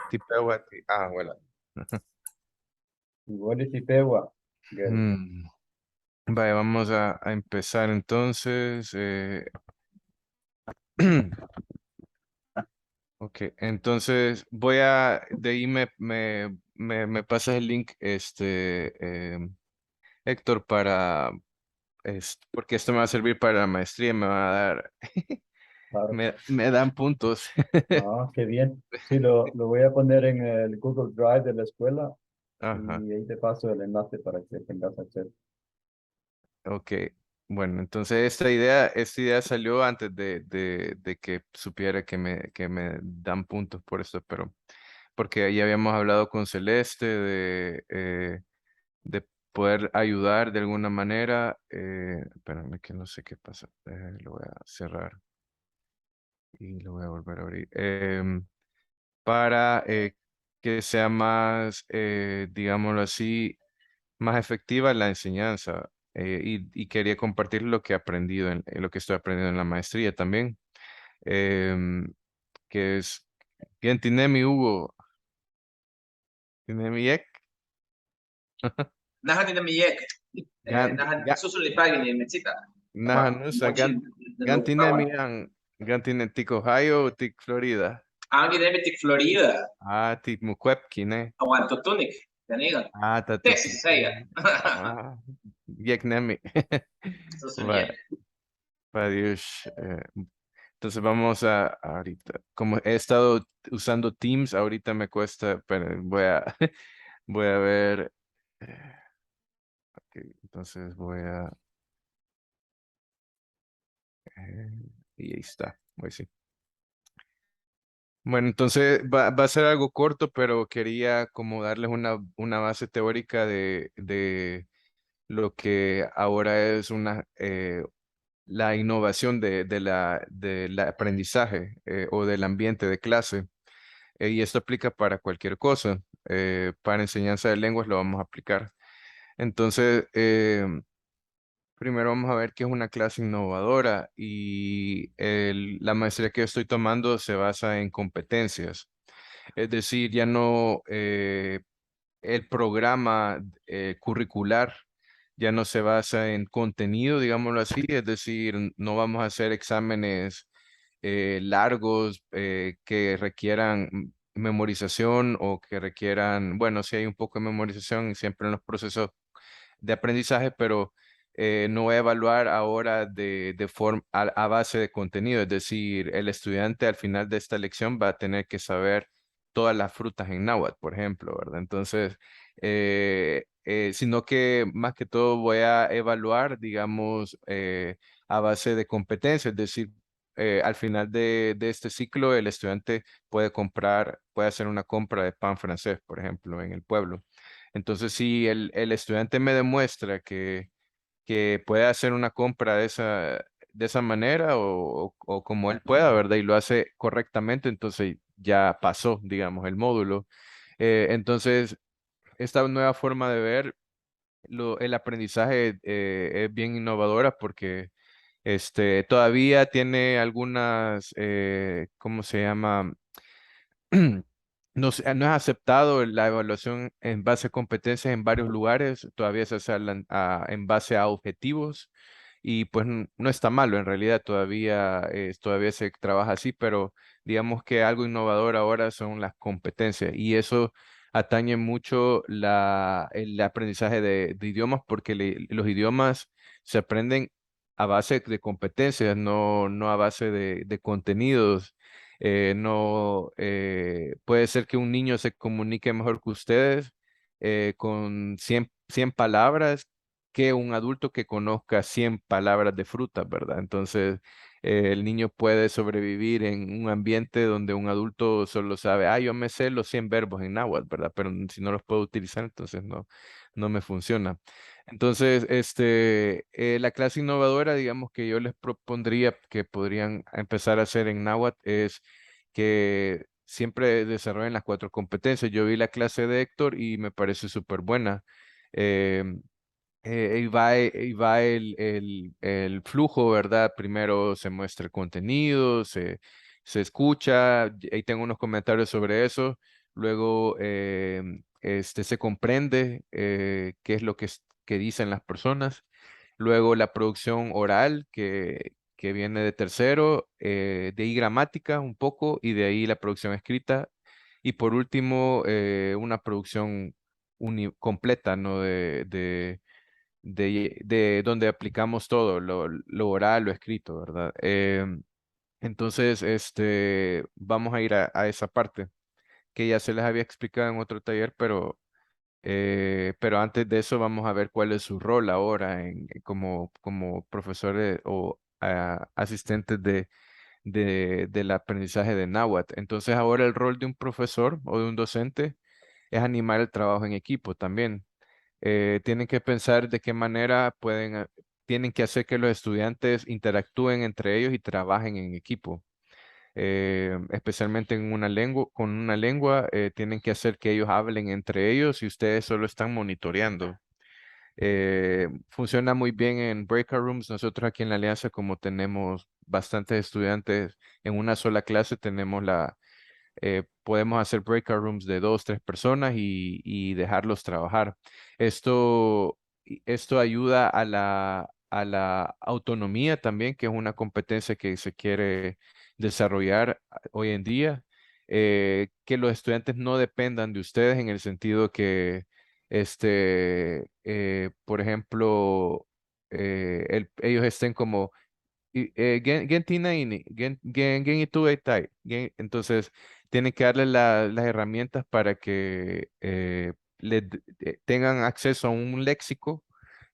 Tipewa, bueno. Igual y Tipewa. Good. Mm, Vaya, vamos a empezar entonces. Ok, entonces de ahí me pasas el link, Héctor, porque esto me va a servir para la maestría, me va a dar, Claro. me dan puntos. Ah, qué bien. Sí, lo voy a poner en el Google Drive de la escuela Ajá, y ahí te paso el enlace para que tengas acceso. ok. Bueno, entonces esta idea salió antes de que supiera que me dan puntos por esto, pero porque ya habíamos hablado con Celeste de poder ayudar de alguna manera. Espérame que no sé qué pasa. Lo voy a cerrar y lo voy a volver a abrir. Para que sea más, digámoslo así, más efectiva la enseñanza. Y quería compartir lo que he aprendido, lo que estoy aprendiendo en la maestría también. em, que es, bien, Tinemi, Hugo, Tinemi, Nahan din miyek. Gan, Nahan susulipagin ni Metsita. Naja, Tama, nusa, mochi Gantinemi nalupawan. Gantin tic Ohio, tic Florida. Ang ginamitik Florida. Tic Mukwepkine. Awan tutunik. Ganigan. Tatu. Texas saya. Ah, Yeknemi. Susunyan. Va, Dios. Entonces vamos ahorita. Como he estado usando Teams, ahorita me cuesta, pero voy a ver. eh, ok, entonces eh, y ahí está. Voy sí. Bueno, entonces va a ser algo corto, pero quería como darles una base teórica de lo que ahora es la innovación del aprendizaje o del ambiente de clase. Y esto aplica para cualquier cosa. Para enseñanza de lenguas lo vamos a aplicar. Entonces, primero vamos a ver qué es una clase innovadora y la maestría que yo estoy tomando se basa en competencias. Es decir, ya no el programa curricular ya no se basa en contenido, digámoslo así, es decir, no vamos a hacer exámenes largos que requieran memorización o que requieran, bueno, sí hay un poco de memorización siempre en los procesos de aprendizaje, pero no voy a evaluar ahora de forma a base de contenido, es decir, el estudiante al final de esta lección va a tener que saber todas las frutas en náhuatl, por ejemplo, ¿verdad? Entonces, sino que más que todo voy a evaluar, digamos, a base de competencia, es decir, al final de este ciclo, el estudiante puede hacer una compra de pan francés, por ejemplo, en el pueblo. Entonces, si el estudiante me demuestra que puede hacer una compra de esa manera o como él pueda, ¿verdad? Y lo hace correctamente, entonces ya pasó, digamos, el módulo. Entonces, esta nueva forma de ver el aprendizaje es bien innovadora porque todavía tiene algunas, ¿cómo se llama? No es aceptado la evaluación en base a competencias en varios lugares, todavía se hace en base a objetivos y pues no está malo en realidad, todavía se trabaja así, pero digamos que algo innovador ahora son las competencias y eso atañe mucho el aprendizaje de idiomas porque los idiomas se aprenden a base de competencias, no a base de contenidos. No, puede ser que un niño se comunique mejor que ustedes con 100 palabras que un adulto que conozca 100 palabras de frutas, ¿verdad? Entonces, el niño puede sobrevivir en un ambiente donde un adulto solo sabe, yo me sé los 100 verbos en náhuatl, ¿verdad? Pero si no los puedo utilizar, entonces no me funciona. Entonces, la clase innovadora, digamos que yo les propondría que podrían empezar a hacer en náhuatl es que siempre desarrollen las cuatro competencias. Yo vi la clase de Héctor y me parece súper buena. Em, y va el flujo, ¿verdad? Primero se muestra el contenido, se escucha, ahí tengo unos comentarios sobre eso. Luego se comprende qué es lo que dicen las personas. Luego la producción oral, que viene de tercero, de ahí gramática un poco, y de ahí la producción escrita. Y por último, una producción completa, ¿no? De donde aplicamos todo, lo oral, lo escrito, ¿verdad? Entonces, vamos a ir a esa parte que ya se les había explicado en otro taller, pero antes de eso vamos a ver cuál es su rol ahora como profesores o asistentes del aprendizaje de náhuatl. Entonces, ahora el rol de un profesor o de un docente es animar el trabajo en equipo también. Tienen que pensar de qué manera tienen que hacer que los estudiantes interactúen entre ellos y trabajen en equipo. Especialmente con una lengua, tienen que hacer que ellos hablen entre ellos y ustedes solo están monitoreando. Funciona muy bien en breakout rooms. Nosotros aquí en la Alianza, como tenemos bastantes estudiantes en una sola clase, podemos hacer breakout rooms de 2, 3 personas y dejarlos trabajar. Esto ayuda a la autonomía también, que es una competencia que se quiere desarrollar hoy en día. Que los estudiantes no dependan de ustedes en el sentido que, por ejemplo, ellos estén como gen tinaini, gen itu etai, entonces, tienen que darle las herramientas para que tengan acceso a un léxico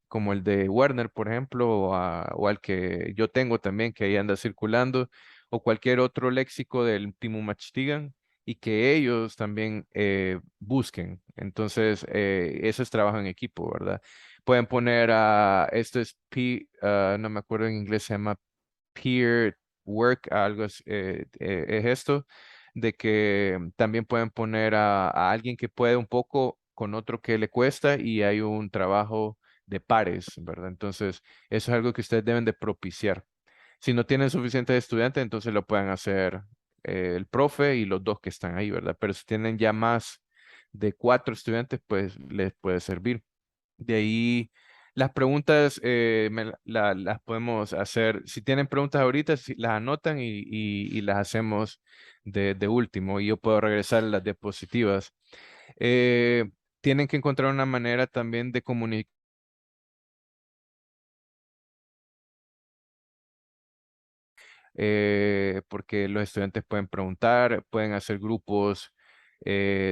como el de Werner, por ejemplo, o al que yo tengo también, que ahí anda circulando, o cualquier otro léxico del Timumachtigan, y que ellos también busquen. Entonces, eso es trabajo en equipo, ¿verdad? Pueden poner esto es no me acuerdo en inglés, se llama peer work, es esto, de que también pueden poner a alguien que puede un poco con otro que le cuesta y hay un trabajo de pares, ¿verdad? Entonces, eso es algo que ustedes deben de propiciar. Si no tienen suficientes estudiantes, entonces lo pueden hacer el profe y los dos que están ahí, ¿verdad? Pero si tienen ya más de 4 estudiantes, pues les puede servir. De ahí las preguntas las podemos hacer. Si tienen preguntas ahorita, las anotan y las hacemos de último y yo puedo regresar las diapositivas. Eh, Tienen que encontrar una manera también de comunicar. Porque los estudiantes pueden preguntar, pueden hacer grupos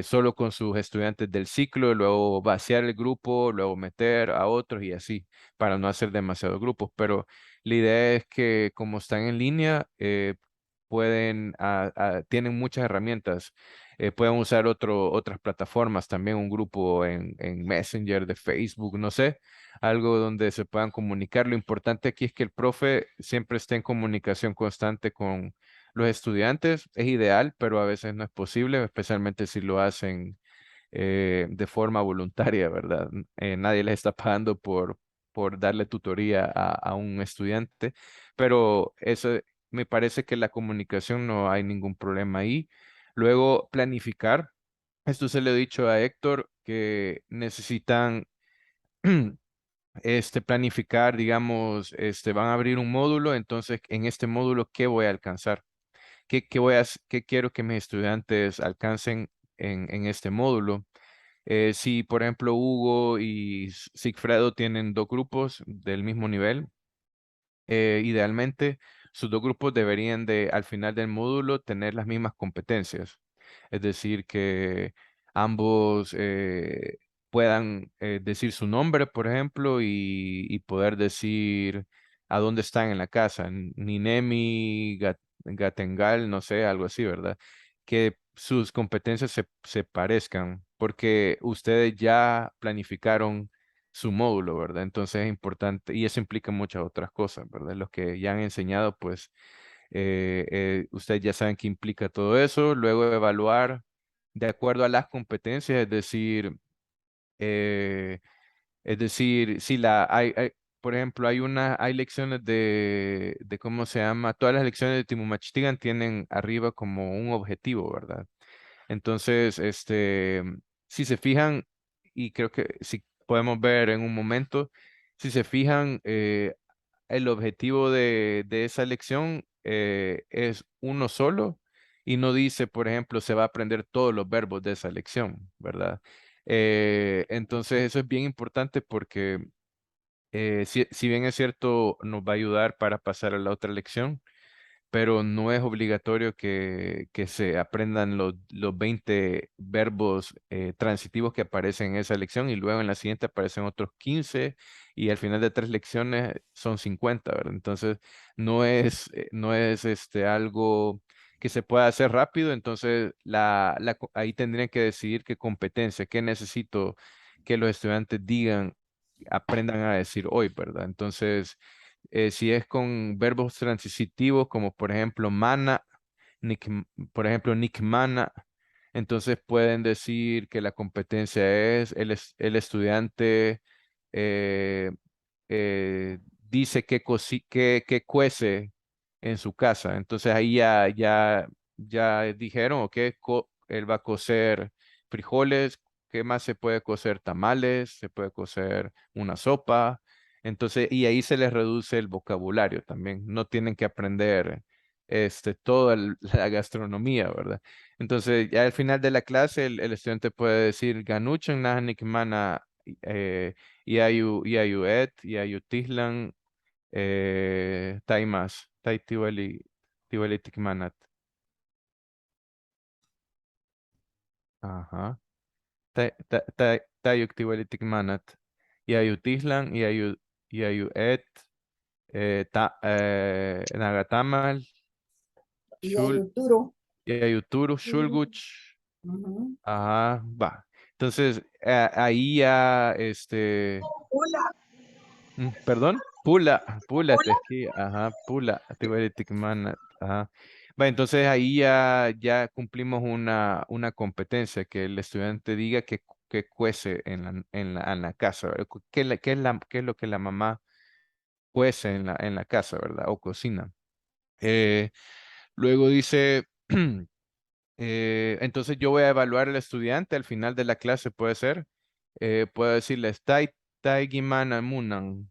solo con sus estudiantes del ciclo, luego vaciar el grupo, luego meter a otros y así, para no hacer demasiados grupos. Pero la idea es que como están en línea, tienen muchas herramientas. Pueden usar otras plataformas, también un grupo en Messenger de Facebook, no sé, algo donde se puedan comunicar. Lo importante aquí es que el profe siempre esté en comunicación constante con los estudiantes. Es ideal, pero a veces no es posible, especialmente si lo hacen de forma voluntaria, ¿verdad? Nadie les está pagando por darle tutoría a un estudiante, pero eso me parece que la comunicación no hay ningún problema ahí. Luego, planificar. Esto se lo he dicho a Héctor, que necesitan planificar, digamos, van a abrir un módulo, entonces en este módulo, ¿qué voy a alcanzar? ¿Qué quiero que mis estudiantes alcancen en este módulo? Si, por ejemplo, Hugo y Sigfredo tienen 2 grupos del mismo nivel, idealmente sus 2 grupos deberían al final del módulo tener las mismas competencias. Es decir, que ambos puedan decir su nombre, por ejemplo, y poder decir a dónde están en la casa. Ninemi, Gatengal, no sé, algo así, ¿verdad? Que sus competencias se parezcan, porque ustedes ya planificaron su módulo, ¿verdad? Entonces es importante y eso implica muchas otras cosas, ¿verdad? Los que ya han enseñado, pues ustedes ya saben qué implica todo eso. Luego evaluar de acuerdo a las competencias, eh, es decir, si por ejemplo, hay lecciones ¿cómo se llama? Todas las lecciones de Timumachtigan tienen arriba como un objetivo, ¿verdad? Entonces, si se fijan, y creo que si podemos ver en un momento, si se fijan, el objetivo de esa lección es uno solo y no dice, por ejemplo, se va a aprender todos los verbos de esa lección, ¿verdad? Entonces, eso es bien importante porque si bien es cierto, nos va a ayudar para pasar a la otra lección, pero no es obligatorio que se aprendan los 20 verbos transitivos que aparecen en esa lección y luego en la siguiente aparecen otros 15 y al final de 3 lecciones son 50, ¿verdad? Entonces, no es algo que se pueda hacer rápido, entonces ahí tendrían que decidir qué competencia, qué necesito que los estudiantes digan, aprendan a decir hoy, ¿verdad? Entonces, si es con verbos transitivos como por ejemplo mana, por ejemplo nikmana, entonces pueden decir que la competencia es el estudiante eh, dice que cuece en su casa. Entonces ahí ya dijeron, ok, él va a cocer frijoles, ¿qué más se puede cocer? Tamales, se puede cocer una sopa. Entonces, y ahí se les reduce el vocabulario también. No tienen que aprender toda la gastronomía, ¿verdad? Entonces, ya al final de la clase, el estudiante puede decir, Ganuchan nahanik mana iayu et, iayu tislan, taimas, tai tiwali tikmanat. Ajá. Tayuk tiwali tikmanat. Iayu tislan, iayu et, nagatamal, Y hay shul, Uturo. iayu turu, shulguch. Ujú. Ajá, va. Entonces, ahí ya, Hola. perdón, pula, te esquí, ajá, pula, tikmanat, ajá. Va, entonces ahí ya cumplimos una competencia, que el estudiante diga que cuece en la casa, ¿verdad? ¿Qué es lo que la mamá cuece en la casa, ¿verdad? O cocina. Eh, Luego dice, entonces yo voy a evaluar al estudiante al final de la clase, puede ser. Puedo decirles, tai gimana munan,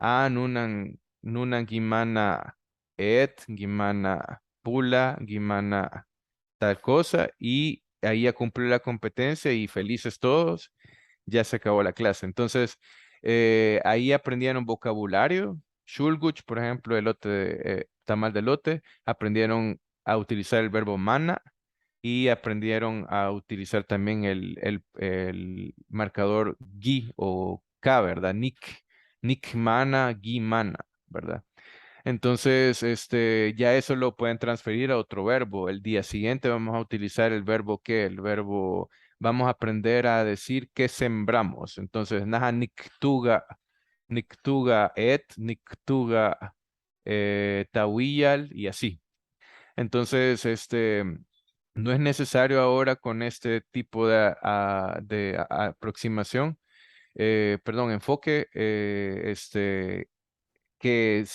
nunan gimana gimana pula, gimana tal cosa, y ahí ya cumplió la competencia y felices todos, ya se acabó la clase. Entonces, ahí aprendieron vocabulario. Shulguch, por ejemplo, tamal de elote, aprendieron a utilizar el verbo mana y aprendieron a utilizar también el marcador gi o ka, ¿verdad? Nick mana, gi mana, ¿verdad? Entonces, ya eso lo pueden transferir a otro verbo. El día siguiente vamos a utilizar el verbo que, vamos a aprender a decir que sembramos. Entonces, naja niktuga et, niktuga tawiyal y así. Entonces, no es necesario ahora con este tipo de aproximación, perdón, enfoque, que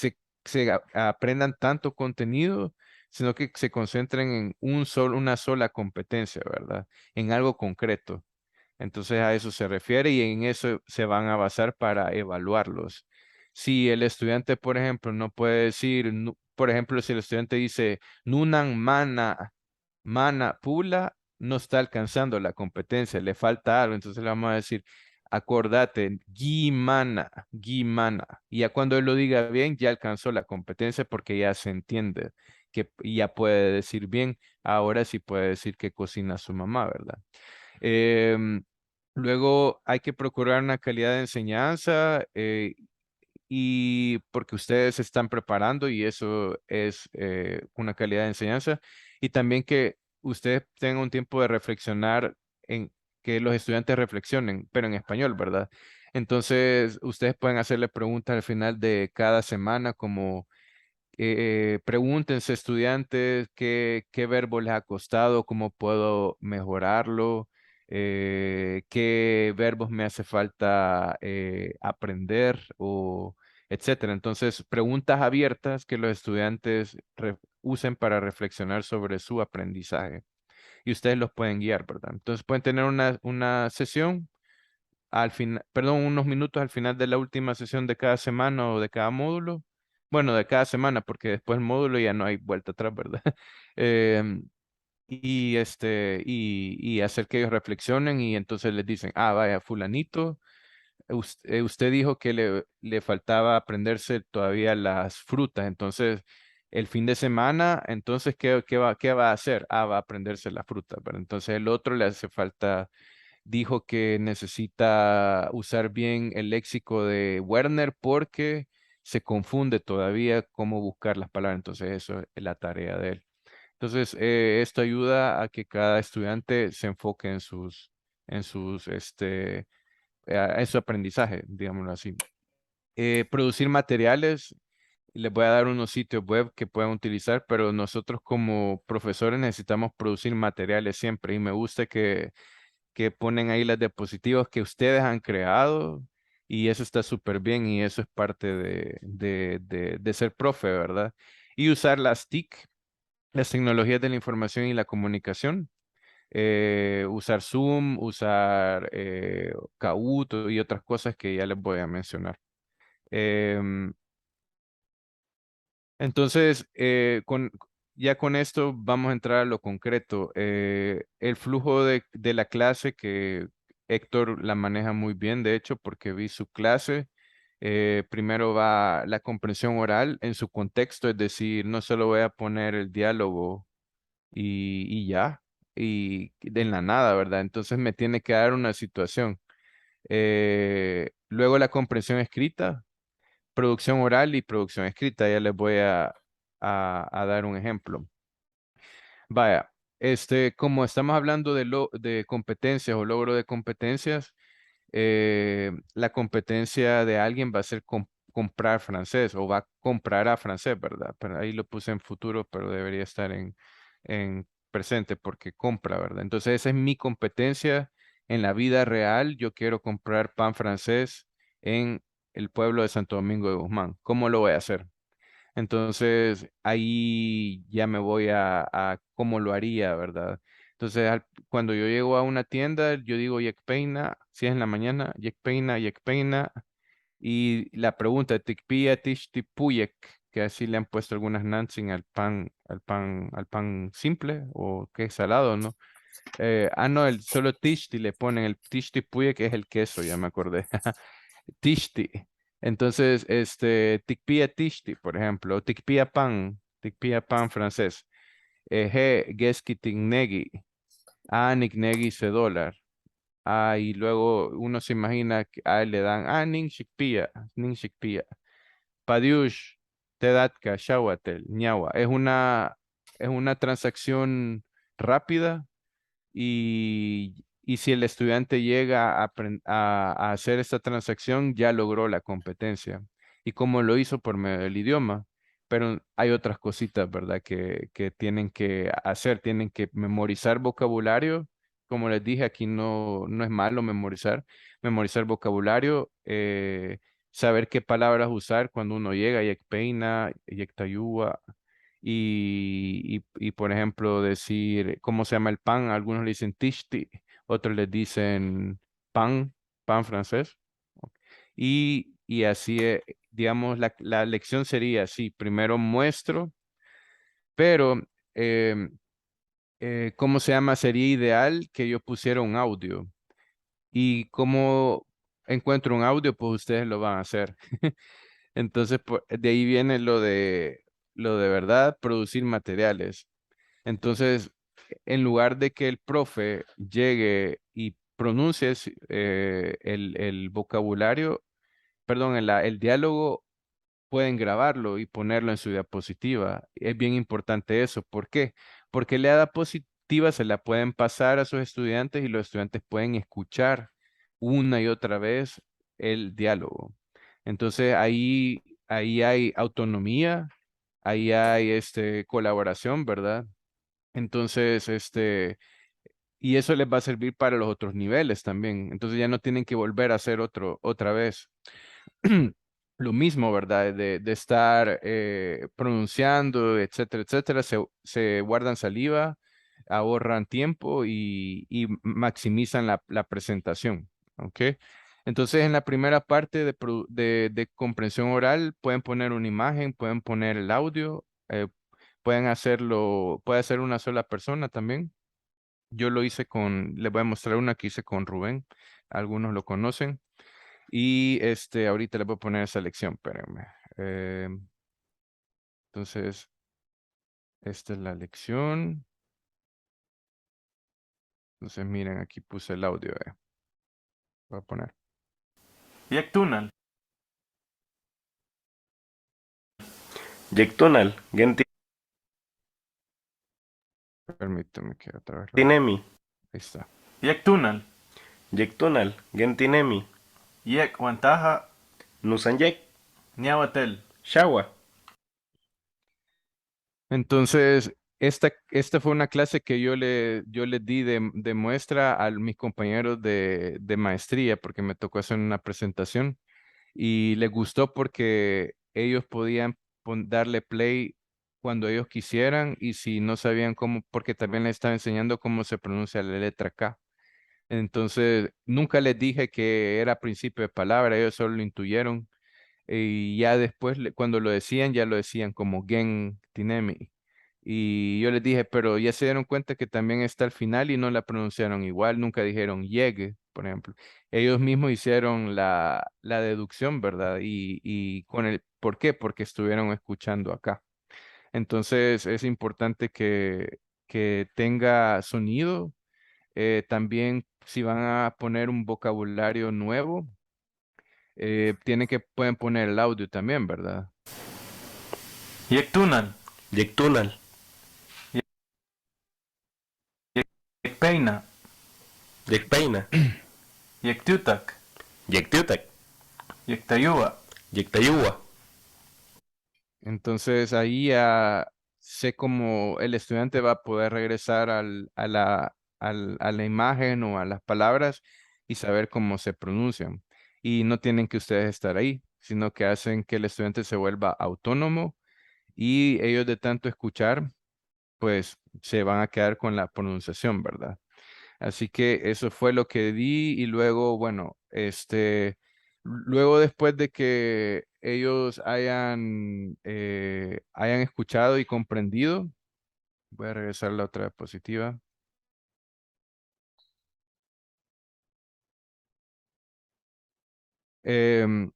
aprendan tanto contenido, sino que se concentren en una sola competencia, ¿verdad? En algo concreto. Entonces a eso se refiere y en eso se van a basar para evaluarlos. Si el estudiante, por ejemplo, no puede decir, por ejemplo, si el estudiante dice Nunan mana pula, no está alcanzando la competencia, le falta algo, entonces le vamos a decir, acordate, gimana. Y ya cuando él lo diga bien, ya alcanzó la competencia porque ya se entiende que ya puede decir bien, ahora sí puede decir que cocina su mamá, ¿verdad? Em, Luego hay que procurar una calidad de enseñanza y porque ustedes se están preparando y eso es una calidad de enseñanza y también que ustedes tengan un tiempo de reflexionar en que los estudiantes reflexionen, pero en español, ¿verdad? Entonces, ustedes pueden hacerle preguntas al final de cada semana como pregúntense estudiantes qué verbo les ha costado, cómo puedo mejorarlo, qué verbos me hace falta aprender o etcétera. Entonces, preguntas abiertas que los estudiantes usen para reflexionar sobre su aprendizaje. Y ustedes los pueden guiar, ¿verdad? Entonces pueden tener una sesión al final, perdón, unos minutos al final de la última sesión de cada semana o de cada módulo. Bueno, de cada semana, porque después el módulo ya no hay vuelta atrás, ¿verdad? Em, y hacer que ellos reflexionen y entonces les dicen, ah, vaya, fulanito, usted dijo que le faltaba aprenderse todavía las frutas, entonces el fin de semana, entonces, ¿qué va a hacer? Ah, va a aprenderse la fruta, pero entonces el otro le hace falta, dijo que necesita usar bien el léxico de Werner porque se confunde todavía cómo buscar las palabras, entonces eso es la tarea de él. Entonces, esto ayuda a que cada estudiante se enfoque en su aprendizaje, digámoslo así. Producir materiales, les voy a dar unos sitios web que puedan utilizar, pero nosotros como profesores necesitamos producir materiales siempre y me gusta que ponen ahí las diapositivas que ustedes han creado y eso está súper bien y eso es parte de ser profe, ¿verdad? Y usar las TIC, las tecnologías de la información y la comunicación, usar Zoom, usar Kahoot y otras cosas que ya les voy a mencionar. Em, entonces, ya con esto vamos a entrar a lo concreto. El flujo de la clase que Héctor la maneja muy bien, de hecho, porque vi su clase. Primero va la comprensión oral en su contexto, es decir, no solo voy a poner el diálogo y ya, y de la nada, ¿verdad? Entonces me tiene que dar una situación. Luego la comprensión escrita, producción oral y producción escrita. Ya les voy a dar un ejemplo. Vaya, como estamos hablando de competencias o logro de competencias, la competencia de alguien va a ser comprar francés o va a comprar a francés, ¿verdad? Pero ahí lo puse en futuro, pero debería estar en presente porque compra, ¿verdad? Entonces esa es mi competencia en la vida real. Yo quiero comprar pan francés en el pueblo de Santo Domingo de Guzmán. ¿Cómo lo voy a hacer? Entonces ahí ya me voy a cómo lo haría, ¿verdad? Entonces cuando yo llego a una tienda, yo digo Yekpeina, si es en la mañana, Yekpeina, Yekpeina, y la pregunta, Tikpia, Tish, Tipuyek, que así le han puesto algunas Nansing al pan simple, o que es salado, ¿no? No, solo Tishti le ponen el Tishti Puye, que es el queso, ya me acordé. Tishti. Entonces, Tikpia Tishti, por ejemplo, Tikpia pan francés. He, Geski Tignegi, Nignegi se dólar. Y luego uno se imagina que a él le dan, Ning Shikpia. Padiush, Tedatka, Shawatel, Ñawa. Es una transacción rápida y si el estudiante llega a hacer esta transacción, ya logró la competencia. Y como lo hizo por medio del idioma. Pero hay otras cositas, ¿verdad? Que tienen que hacer, tienen que memorizar vocabulario. Como les dije, aquí no es malo memorizar vocabulario, saber qué palabras usar cuando uno llega, yekpeina, yektayúa, y, por ejemplo, decir cómo se llama el pan. Algunos le dicen tishti, otros les dicen pan, pan francés. Y así, digamos, la lección sería así. Primero muestro, pero, ¿cómo se llama? Sería ideal que yo pusiera un audio. Y cómo encuentro un audio, pues ustedes lo van a hacer. Entonces, de ahí viene lo de verdad, producir materiales. Entonces, en lugar de que el profe llegue y pronuncie el vocabulario, perdón, el diálogo, pueden grabarlo y ponerlo en su diapositiva. Es bien importante eso. ¿Por qué? Porque la diapositiva se la pueden pasar a sus estudiantes y los estudiantes pueden escuchar una y otra vez el diálogo. Entonces ahí hay autonomía, ahí hay colaboración, ¿verdad? Entonces, y eso les va a servir para los otros niveles también. Entonces ya no tienen que volver a hacer otra vez. lo mismo, ¿verdad? De estar pronunciando, etcétera, etcétera. Se guardan saliva, ahorran tiempo y maximizan la presentación. ¿Ok? Entonces, en la primera parte de comprensión oral, pueden poner una imagen, pueden poner el audio, pueden hacerlo, puede hacer una sola persona también. Yo lo hice les voy a mostrar una que hice con Rubén. Algunos lo conocen. Y ahorita les voy a poner esa lección, espérenme. Entonces, esta es la lección. Entonces, miren, aquí puse el audio. Voy a poner. Yektunal. Yektunal, Permítame que otra vez. gentinemi. Ahí está. Yektunal. Yektunal, gentinemi. Yek wantaja. Nusanjek. Niawatel. Shawa. Entonces, esta fue una clase que yo le di de muestra a mis compañeros de maestría, porque me tocó hacer una presentación y les gustó porque ellos podían darle play cuando ellos quisieran y si no sabían cómo, porque también les estaba enseñando cómo se pronuncia la letra K. Entonces, nunca les dije que era principio de palabra, ellos solo lo intuyeron y ya después, cuando lo decían, ya lo decían como Gen Tinemi. Y yo les dije, pero ya se dieron cuenta que también está al final y no la pronunciaron igual, nunca dijeron llegue, por ejemplo. Ellos mismos hicieron la deducción, ¿verdad? Y con ¿por qué? Porque estuvieron escuchando acá. Entonces es importante que tenga sonido. También si van a poner un vocabulario nuevo, pueden poner el audio también, ¿verdad? Yektunal. Yektunal. Yekpeina. Yekpeina. Yektutak. Yektutak. Yektayua. Yektayua. Entonces ahí ya sé cómo el estudiante va a poder regresar a la imagen o a las palabras y saber cómo se pronuncian. Y no tienen que ustedes estar ahí, sino que hacen que el estudiante se vuelva autónomo y ellos de tanto escuchar, pues se van a quedar con la pronunciación, ¿verdad? Así que eso fue lo que di y luego, bueno, luego después de que ellos hayan escuchado y comprendido, voy a regresar a la otra diapositiva. em,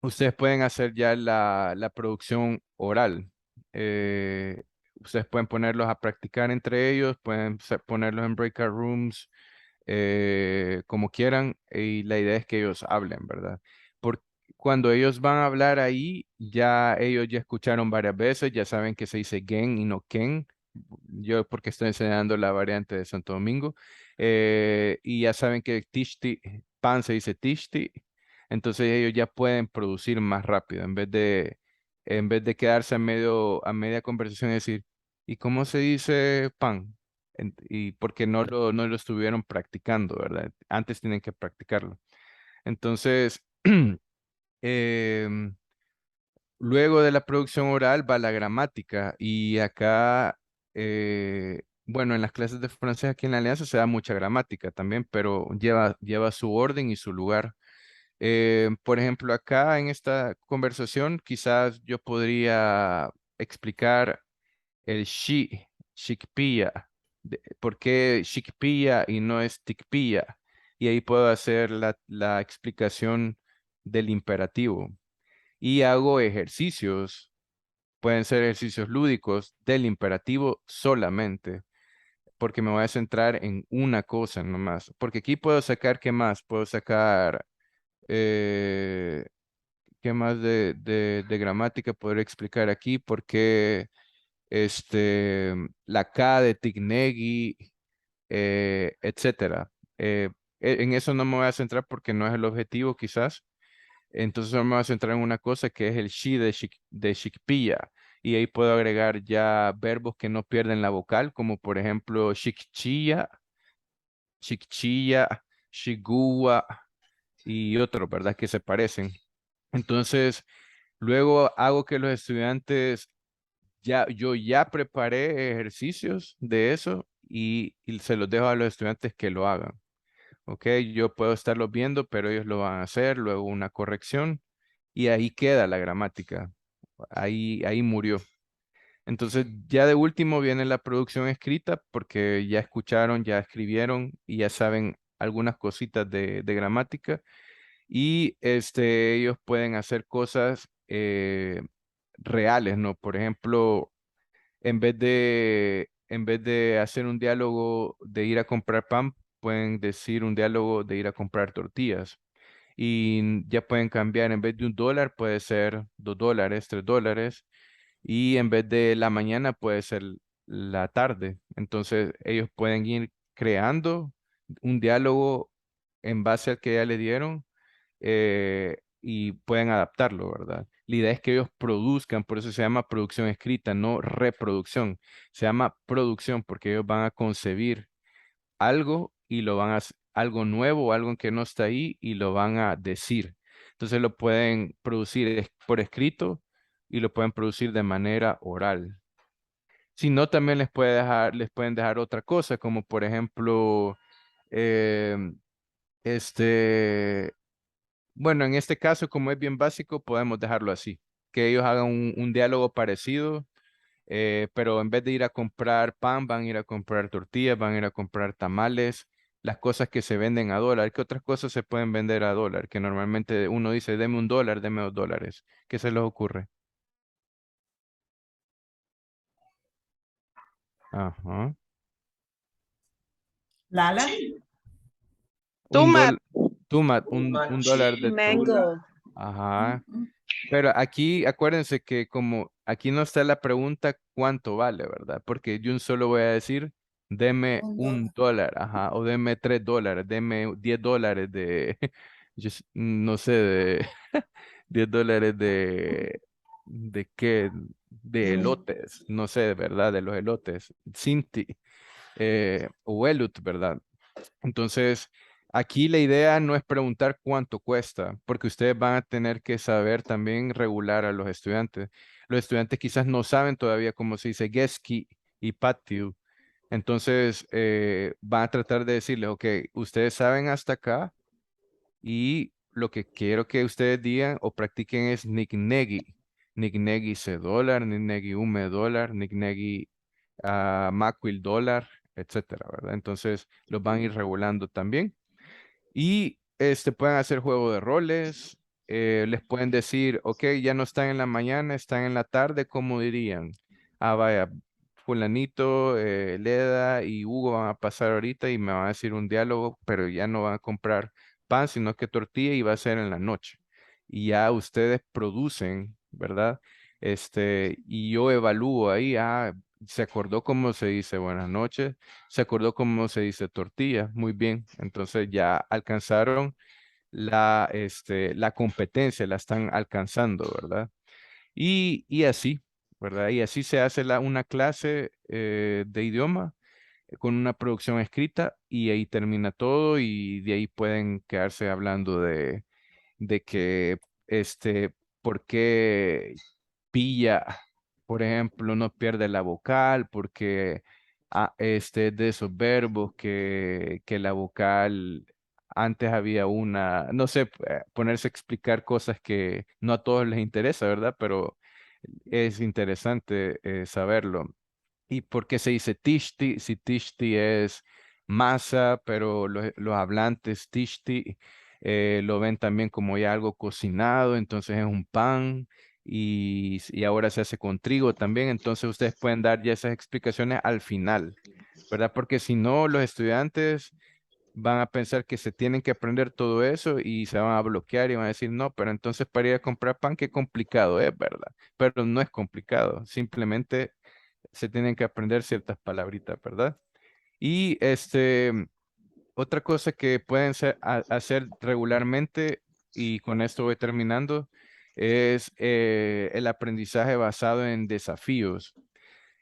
Ustedes pueden hacer ya la producción oral. Ustedes pueden ponerlos a practicar entre ellos, pueden ponerlos en breakout rooms, como quieran, y la idea es que ellos hablen, ¿verdad? Porque cuando ellos van a hablar ahí, ya ellos ya escucharon varias veces, ya saben que se dice gen y no ken. Yo porque estoy enseñando la variante de Santo Domingo, y ya saben que tishti, pan se dice tishti, entonces ellos ya pueden producir más rápido en vez de quedarse a media conversación y decir, ¿y cómo se dice pan? Y porque no lo estuvieron practicando, ¿verdad? Antes tienen que practicarlo. Entonces, em, luego de la producción oral va la gramática y acá, bueno, en las clases de francés aquí en la Alianza se da mucha gramática también, pero lleva su orden y su lugar. Por ejemplo, acá en esta conversación quizás yo podría explicar el chickpea, por qué chickpea y no es ticpea. Y ahí puedo hacer la explicación del imperativo. Y hago ejercicios, pueden ser ejercicios lúdicos del imperativo solamente, porque me voy a centrar en una cosa nomás. Porque aquí puedo sacar, ¿qué más? Puedo sacar, eh, ¿qué más de gramática podría explicar aquí? Porque la K de Tignegi, etcétera. En eso no me voy a centrar porque no es el objetivo quizás. Entonces solo me voy a centrar en una cosa que es el shi de Shikpiya. Y ahí puedo agregar ya verbos que no pierden la vocal, como por ejemplo Shikchiya, Shikchiya, Shigua y otros, ¿verdad? Que se parecen. Entonces, luego hago que los estudiantes, yo ya preparé ejercicios de eso y se los dejo a los estudiantes que lo hagan. ¿Ok? Yo puedo estarlos viendo, pero ellos lo van a hacer, luego una corrección y ahí queda la gramática. Ahí murió. Entonces, ya de último viene la producción escrita porque ya escucharon, ya escribieron y ya saben algunas cositas de gramática y ellos pueden hacer cosas reales, ¿no? Por ejemplo, en vez de hacer un diálogo de ir a comprar pan, pueden decir un diálogo de ir a comprar tortillas. Y ya pueden cambiar, en vez de $1, puede ser $2, $3. Y en vez de la mañana, puede ser la tarde. Entonces, ellos pueden ir creando un diálogo en base al que ya le dieron y pueden adaptarlo, ¿verdad? La idea es que ellos produzcan, por eso se llama producción escrita, no reproducción. Se llama producción porque ellos van a concebir algo y lo van a algo nuevo, algo que no está ahí y lo van a decir. Entonces lo pueden producir por escrito y lo pueden producir de manera oral. Si no, también les pueden dejar otra cosa, como por ejemplo, em, este, bueno, en este caso, como es bien básico, podemos dejarlo así, que ellos hagan un diálogo parecido, pero en vez de ir a comprar pan, van a ir a comprar tortillas, van a ir a comprar tamales, las cosas que se venden a dólar. ¿Qué otras cosas se pueden vender a dólar? Que normalmente uno dice, deme $1, deme $2. ¿Qué se les ocurre? Ajá. Lala. Un Tomat. dólar, un dólar de Mango. Ajá. Pero aquí, acuérdense que como aquí no está la pregunta cuánto vale, ¿verdad? Porque yo solo voy a decir, deme $1, ajá, o deme $3, deme $10 no sé, de $10 ¿de qué? De elotes, no sé, ¿verdad? De los elotes, Cinti, o elut, ¿verdad? Entonces, aquí la idea no es preguntar cuánto cuesta, porque ustedes van a tener que saber también regular a los estudiantes. Los estudiantes quizás no saben todavía cómo se dice geski y patio. Entonces, van a tratar de decirles, ok, ustedes saben hasta acá y lo que quiero que ustedes digan o practiquen es nicknegi. Nicknegi $1, nicknegi $1, nicknegi macuil $1, etcétera, ¿verdad? Entonces los van a ir regulando también. Y pueden hacer juego de roles, les pueden decir, ok, ya no están en la mañana, están en la tarde, ¿cómo dirían? Ah, vaya, fulanito, Leda y Hugo van a pasar ahorita y me van a decir un diálogo, pero ya no van a comprar pan, sino que tortilla y va a ser en la noche. Y ya ustedes producen, ¿verdad? Y yo evalúo ahí, se acordó cómo se dice buenas noches, se acordó cómo se dice tortilla, muy bien. Entonces ya alcanzaron la competencia, la están alcanzando, ¿verdad? Y así, ¿verdad? Y así se hace una clase de idioma con una producción escrita y ahí termina todo y de ahí pueden quedarse hablando de que, ¿por qué pilla, por ejemplo, no pierde la vocal? Porque de esos verbos que la vocal antes había una, no sé, ponerse a explicar cosas que no a todos les interesa, ¿verdad? Pero es interesante saberlo. ¿Y por qué se dice tishti? Si tishti es masa, pero los hablantes tishti lo ven también como ya algo cocinado, entonces es un pan y ahora se hace con trigo también, entonces ustedes pueden dar ya esas explicaciones al final, ¿verdad? Porque si no, los estudiantes van a pensar que se tienen que aprender todo eso y se van a bloquear y van a decir, no, pero entonces para ir a comprar pan, qué complicado es, ¿verdad? Pero no es complicado, simplemente se tienen que aprender ciertas palabritas, ¿verdad? Y otra cosa que pueden hacer regularmente, y con esto voy terminando, es el aprendizaje basado en desafíos.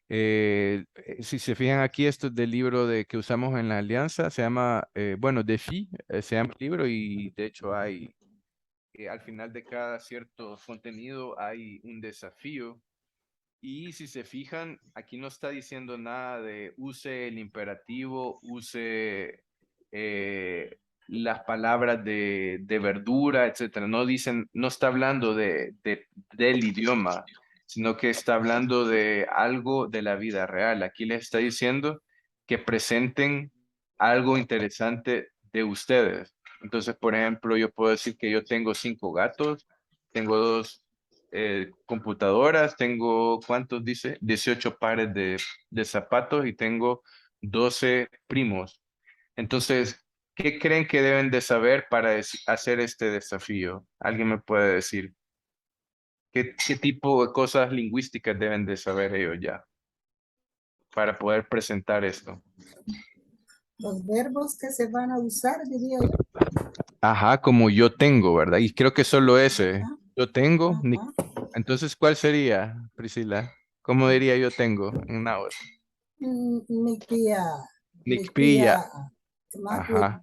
Si se fijan aquí, esto es del libro que usamos en la alianza, se llama, bueno, Defi, se llama el libro y de hecho hay al final de cada cierto contenido hay un desafío. Y si se fijan, aquí no está diciendo nada de use el imperativo, use las palabras de verdura, etcétera. No dicen, no está hablando del idioma, sino que está hablando de algo de la vida real. Aquí les está diciendo que presenten algo interesante de ustedes. Entonces, por ejemplo, yo puedo decir que yo tengo 5 gatos, tengo 2 computadoras, tengo, ¿cuántos dice? 18 pares de zapatos y tengo 12 primos. Entonces, ¿qué creen que deben de saber para hacer este desafío? ¿Alguien me puede decir? ¿Qué tipo de cosas lingüísticas deben de saber ellos ya para poder presentar esto? Los verbos que se van a usar, diría yo. Ajá, como yo tengo, ¿verdad? Y creo que solo ese. Ajá, Yo tengo. ajá. Entonces, ¿cuál sería, Priscila? ¿Cómo diría yo tengo en una hora? Nikpia, Nikpia, Nikpilla. Makwit, Ajá.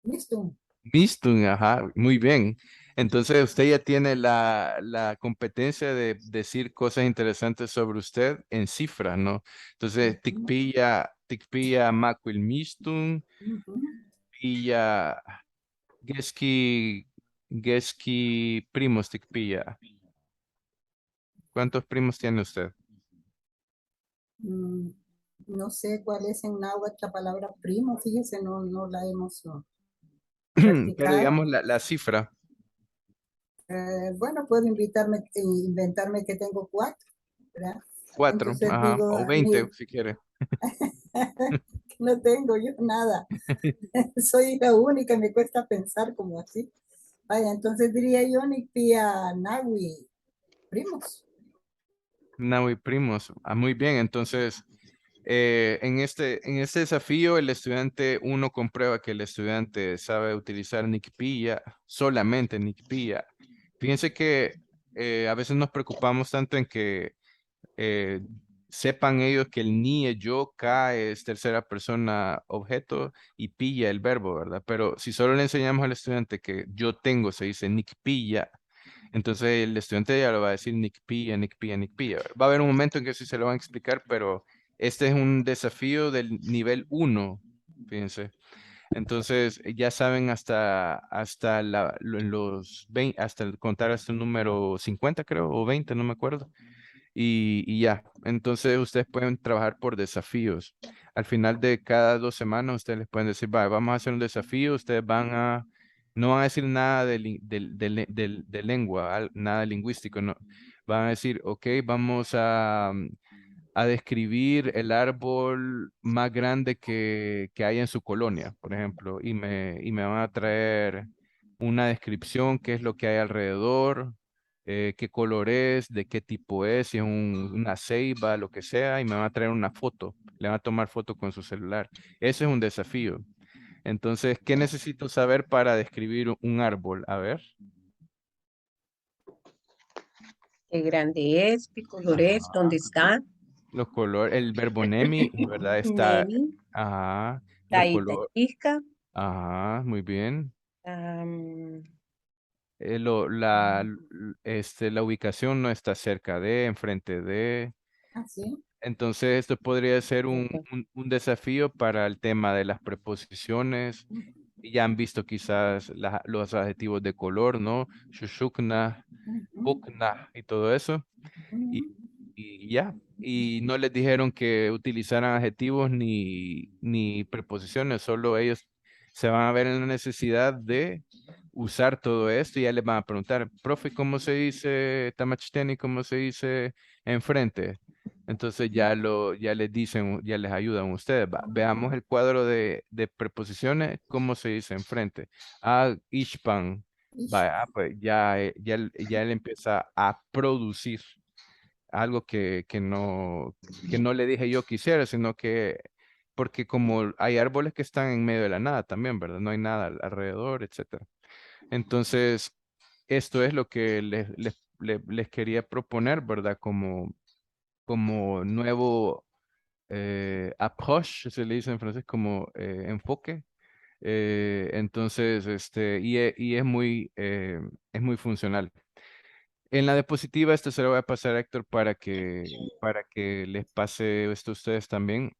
Mistum. Mistun, ajá, muy bien. Entonces usted ya tiene la competencia de decir cosas interesantes sobre usted en cifras, ¿no? Entonces, tikpilla makwil mistun, Ujú. pilla geski, geski primos tikpilla. ¿Cuántos primos tiene usted? Mm, No sé cuál es en náhuatl la palabra primo, fíjese, no la hemos Pero practicado. digamos la cifra, Bueno, puedo inventarme que tengo 4, ¿verdad? 4, Entonces ajá, digo, o 20 si quiere. no tengo yo nada. Soy la única, me cuesta pensar como así. Vaya, entonces diría yo Nikpia Nahui, primos. Nahui primos. Ah, muy bien, entonces en este desafío el estudiante, uno comprueba que el estudiante sabe utilizar Nikpilla, solamente Nikpilla. Fíjense que a veces nos preocupamos tanto en que eh, sepan ellos que el ni es yo, ka es tercera persona objeto y pilla el verbo, ¿verdad? Pero si solo le enseñamos al estudiante que yo tengo, se dice Nikpilla, entonces el estudiante ya lo va a decir Nick Pilla, Nick Pilla, Nick Pilla. Va a haber un momento en que sí se lo van a explicar, pero este es un desafío del nivel 1, fíjense. Entonces ya saben hasta los 20, contar hasta el número 50 creo, o 20, no me acuerdo. Y ya, entonces ustedes pueden trabajar por desafíos. Al final de cada 2 semanas, ustedes les pueden decir, "Va, vamos a hacer un desafío, ustedes no van a decir nada de lengua, nada lingüístico, no. Van a decir, ok, vamos a describir el árbol más grande que hay en su colonia, por ejemplo, y me van a traer una descripción, qué es lo que hay alrededor, qué color es, de qué tipo es, si es una ceiba, lo que sea, y me van a traer una foto, le van a tomar foto con su celular. Ese es un desafío. Entonces, ¿qué necesito saber para describir un árbol? A ver. Qué grande es, qué color es, dónde está. Los colores, el verbo nemi, ¿verdad? Está, Nemi, ajá, los Taita colores, Chisca, ajá, muy bien. am, La ubicación no está cerca de, enfrente de. Así. Entonces, esto podría ser un desafío para el tema de las preposiciones. Y ya han visto quizás los adjetivos de color, ¿no? Shushukna, bukna y todo eso. Y, y ya. Y no les dijeron que utilizaran adjetivos ni preposiciones, solo ellos se van a ver en la necesidad de usar todo esto y ya les van a preguntar, profe, ¿cómo se dice tamachteni? ¿Cómo se dice enfrente? Entonces ya les dicen, ya les ayudan ustedes. Veamos el cuadro de preposiciones, ¿cómo se dice enfrente? Ah, ishpan. Pues ya él empieza a producir algo que no le dije yo quisiera, sino que, porque como hay árboles que están en medio de la nada también, ¿verdad? No hay nada alrededor, etcétera. Entonces, esto es lo que les quería proponer, ¿verdad? Como nuevo approach, se le dice en francés, como enfoque Entonces, y es muy funcional. En la diapositiva, esto se lo voy a pasar a Héctor para que les pase esto a ustedes también.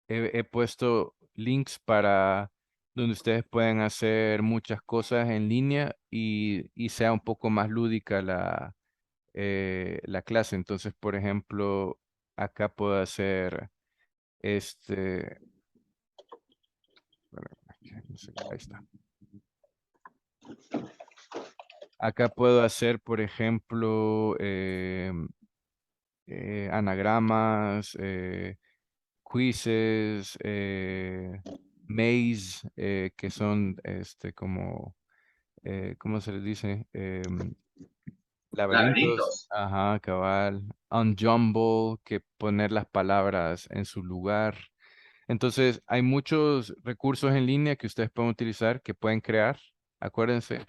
He puesto links para donde ustedes pueden hacer muchas cosas en línea y sea un poco más lúdica la clase. Entonces, por ejemplo, acá puedo hacer este, bueno, no sé, ahí está. Acá puedo hacer, por ejemplo, anagramas, quizzes, maze, que son como, ¿cómo se les dice? Laberintos, Laberintos. ajá, cabal. Unjumble, que poner las palabras en su lugar. Entonces, hay muchos recursos en línea que ustedes pueden utilizar, que pueden crear. Acuérdense,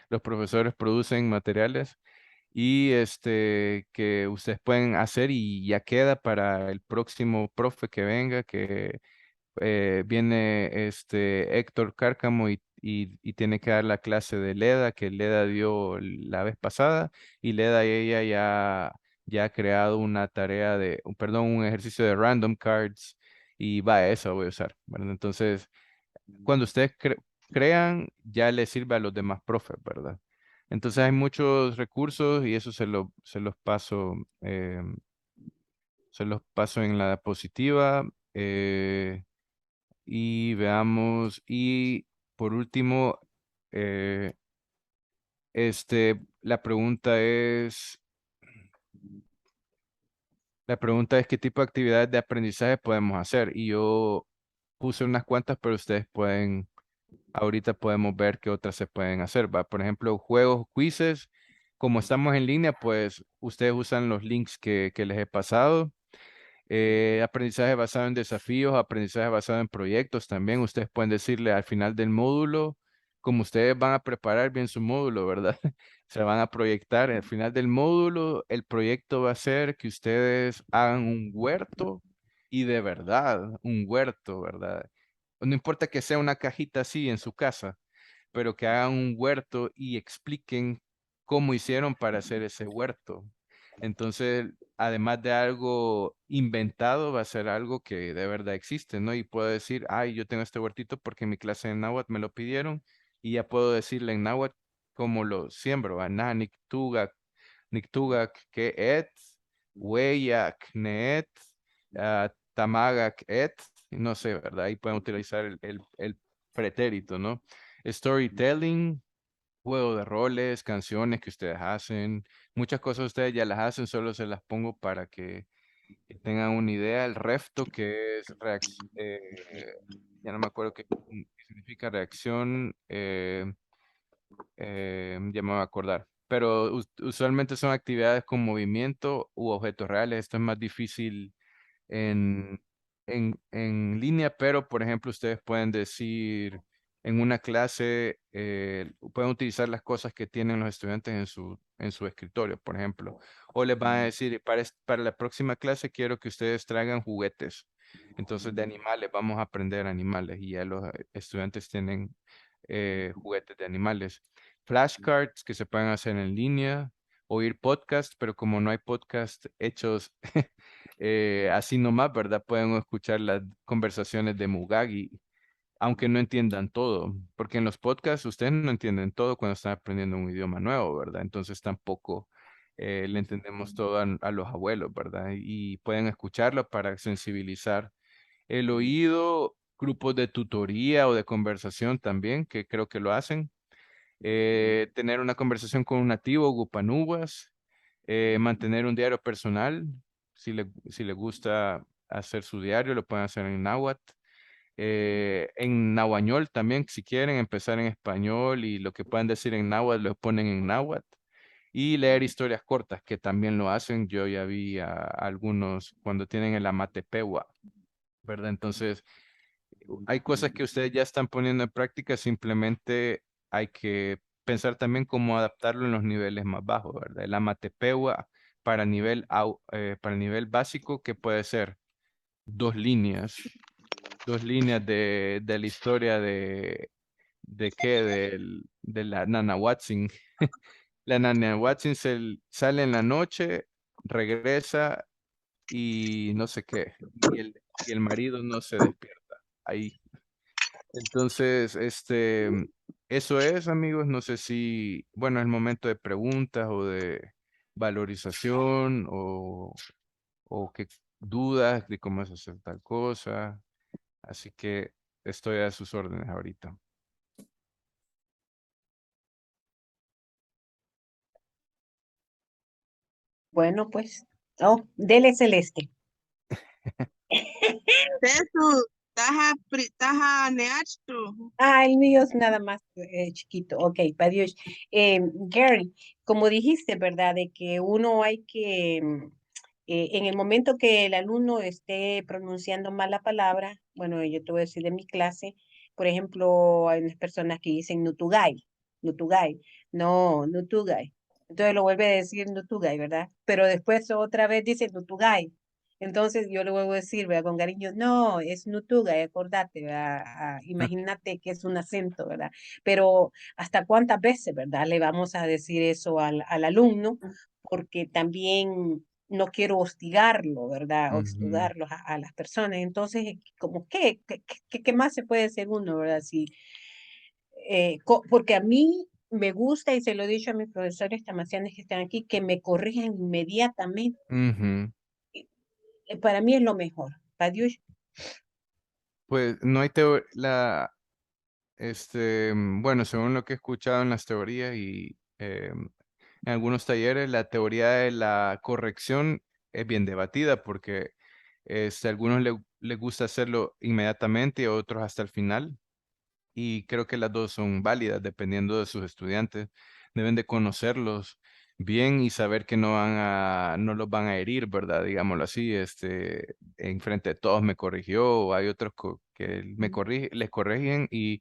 los profesores producen materiales y que ustedes pueden hacer y ya queda para el próximo profe que venga, que viene Héctor Cárcamo y tiene que dar la clase de Leda, que Leda dio la vez pasada, y Leda y ella ya ha creado una tarea perdón, un ejercicio de random cards, y va, eso voy a usar, ¿verdad? Entonces, cuando ustedes crean, ya les sirve a los demás profes, ¿verdad? Entonces hay muchos recursos y eso se los paso en la diapositiva. Y veamos, y por último, eh, la pregunta es qué tipo de actividades de aprendizaje podemos hacer. Y yo puse unas cuantas, pero ustedes ahorita podemos ver qué otras se pueden hacer, ¿va? Por ejemplo, juegos, quizzes. Como estamos en línea, pues ustedes usan los links que les he pasado. Aprendizaje basado en desafíos, aprendizaje basado en proyectos también. Ustedes pueden decirle al final del módulo, como ustedes van a preparar bien su módulo, ¿verdad? Se van a proyectar. Al final del módulo, el proyecto va a ser que ustedes hagan un huerto y de verdad, un huerto, ¿verdad? No importa que sea una cajita así en su casa, pero que hagan un huerto y expliquen cómo hicieron para hacer ese huerto. Entonces, además de algo inventado, va a ser algo que de verdad existe, ¿no? Y puedo decir, ay, yo tengo este huertito porque en mi clase de náhuatl me lo pidieron y ya puedo decirle en náhuatl cómo lo siembro. Ana, nictugak, que et, hueyak, neet, tamagak et, no sé, ¿verdad? Ahí pueden utilizar el pretérito, ¿no? Storytelling, juego de roles, canciones que ustedes hacen, muchas cosas ustedes ya las hacen, solo se las pongo para que tengan una idea. El refto, que es ya no me acuerdo qué significa reacción, ya me voy a acordar. Pero usualmente son actividades con movimiento u objetos reales. Esto es más difícil en, en línea, pero por ejemplo, ustedes pueden decir en una clase, pueden utilizar las cosas que tienen los estudiantes en su escritorio, por ejemplo, o les van a decir, para la próxima clase quiero que ustedes traigan juguetes. Entonces, de animales, vamos a aprender animales y ya los estudiantes tienen juguetes de animales. Flashcards que se pueden hacer en línea, oír podcast, pero como no hay podcast hechos así nomás, ¿verdad? Pueden escuchar las conversaciones de Mugagi, aunque no entiendan todo, porque en los podcasts ustedes no entienden todo cuando están aprendiendo un idioma nuevo, ¿verdad? Entonces tampoco le entendemos todo a los abuelos, ¿verdad? Y pueden escucharlo para sensibilizar el oído, grupos de tutoría o de conversación también, que creo que lo hacen. Tener una conversación con un nativo, Gupanubas, mantener un diario personal, si le gusta hacer su diario, lo pueden hacer en náhuatl. En nahuañol también, si quieren empezar en español y lo que puedan decir en náhuatl lo ponen en náhuatl. Y leer historias cortas, que también lo hacen. Yo ya vi a algunos cuando tienen el amatepewa, ¿verdad? Entonces, hay cosas que ustedes ya están poniendo en práctica, simplemente hay que pensar también cómo adaptarlo en los niveles más bajos, ¿verdad? El amatepewa para nivel básico, que puede ser 2 líneas, dos líneas de la historia ¿de qué? De la Nana Watson. La Nana Watson sale en la noche, regresa y no sé qué. Y el marido no se despierta ahí. Entonces, eso es, amigos. No sé si, bueno, es el momento de preguntas o de valorización o que dudas de cómo es hacer tal cosa. Así que estoy a sus órdenes ahorita. Bueno, pues. Oh, dele Celeste. Tesu, taja neachtu. Ah, el mío es nada más chiquito. Ok, adiós. Gary, como dijiste, ¿verdad? De que uno hay que, en el momento que el alumno esté pronunciando mal la palabra, bueno, yo te voy a decir de mi clase, por ejemplo, hay unas personas que dicen Nutugay, Nutugay, no, Nutugay. Entonces lo vuelve a decir Nutugay, ¿verdad? Pero después otra vez dice Nutugay. Entonces yo le vuelvo a decir, ¿verdad? Con cariño, no, es Nutugay, acordate, ¿verdad? Imagínate que es un acento, ¿verdad? Pero ¿hasta cuántas veces, ¿verdad? Le vamos a decir eso al alumno, porque también no quiero hostigarlo, ¿verdad? Ujú. Hostigarlos a las personas. Entonces, como, ¿qué más se puede hacer uno, ¿verdad? Si, porque a mí me gusta, y se lo he dicho a mis profesores tamacianes que están aquí, que me corrijan inmediatamente. Ujú. Para mí es lo mejor. Adiós. Pues no hay bueno, según lo que he escuchado en las teorías y en algunos talleres, la teoría de la corrección es bien debatida porque a algunos les gusta hacerlo inmediatamente y a otros hasta el final. Y creo que las dos son válidas dependiendo de sus estudiantes. Deben de conocerlos bien y saber que no los van a herir, ¿verdad? Digámoslo así, en frente de todos me corrigió, o hay otros que les corrigen y,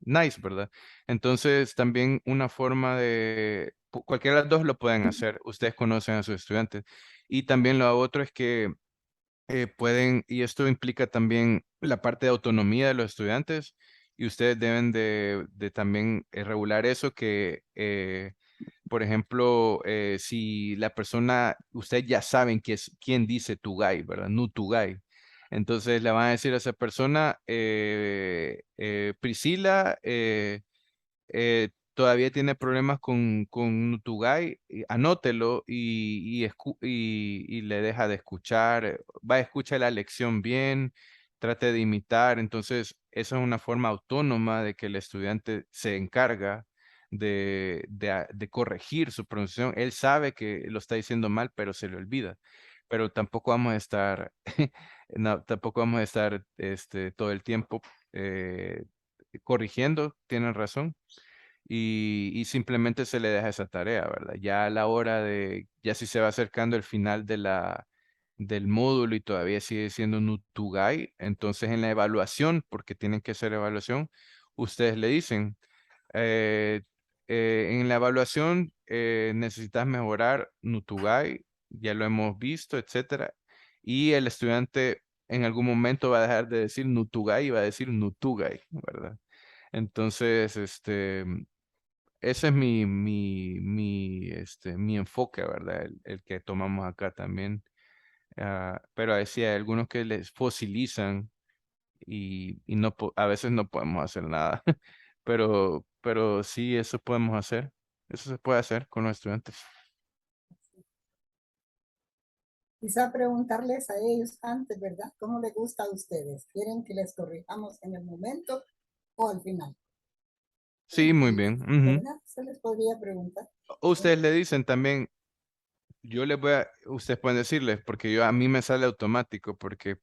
nice, ¿verdad? Entonces, también una forma cualquiera de las dos lo pueden hacer, ustedes conocen a sus estudiantes. Y también lo otro es que pueden, y esto implica también la parte de autonomía de los estudiantes, y ustedes deben de también regular eso, que, por ejemplo, si la persona, ustedes ya saben quién dice tu guy, ¿verdad? No tu guy. Entonces le van a decir a esa persona, Priscila, todavía tiene problemas con Nutugay, anótelo y le deja de escuchar, va a escuchar la lección bien, trate de imitar. Entonces, esa es una forma autónoma de que el estudiante se encarga de corregir su pronunciación. Él sabe que lo está diciendo mal, pero se le olvida. Pero tampoco vamos a estar, no, tampoco vamos a estar todo el tiempo corrigiendo, tienen razón, y simplemente se le deja esa tarea, ¿verdad? Ya a la hora ya si se va acercando el final del módulo y todavía sigue siendo un Utugai, entonces en la evaluación, porque tienen que hacer evaluación, ustedes le dicen, eh, en la evaluación necesitas mejorar Nutugai, ya lo hemos visto, etcétera, y el estudiante en algún momento va a dejar de decir Nutugai y va a decir Nutugai, ¿verdad? Entonces, ese es mi enfoque, ¿verdad? El que tomamos acá también. Pero sí hay algunos que les fosilizan y no, a veces no podemos hacer nada. Pero sí, eso podemos hacer. Eso se puede hacer con los estudiantes. Quizá preguntarles a ellos antes, ¿verdad? ¿Cómo les gusta a ustedes? ¿Quieren que les corrijamos en el momento o al final? Sí, muy bien. Ujú. ¿Verdad? Se les podría preguntar. O ustedes le dicen también, ustedes pueden decirles, porque a mí me sale automático, porque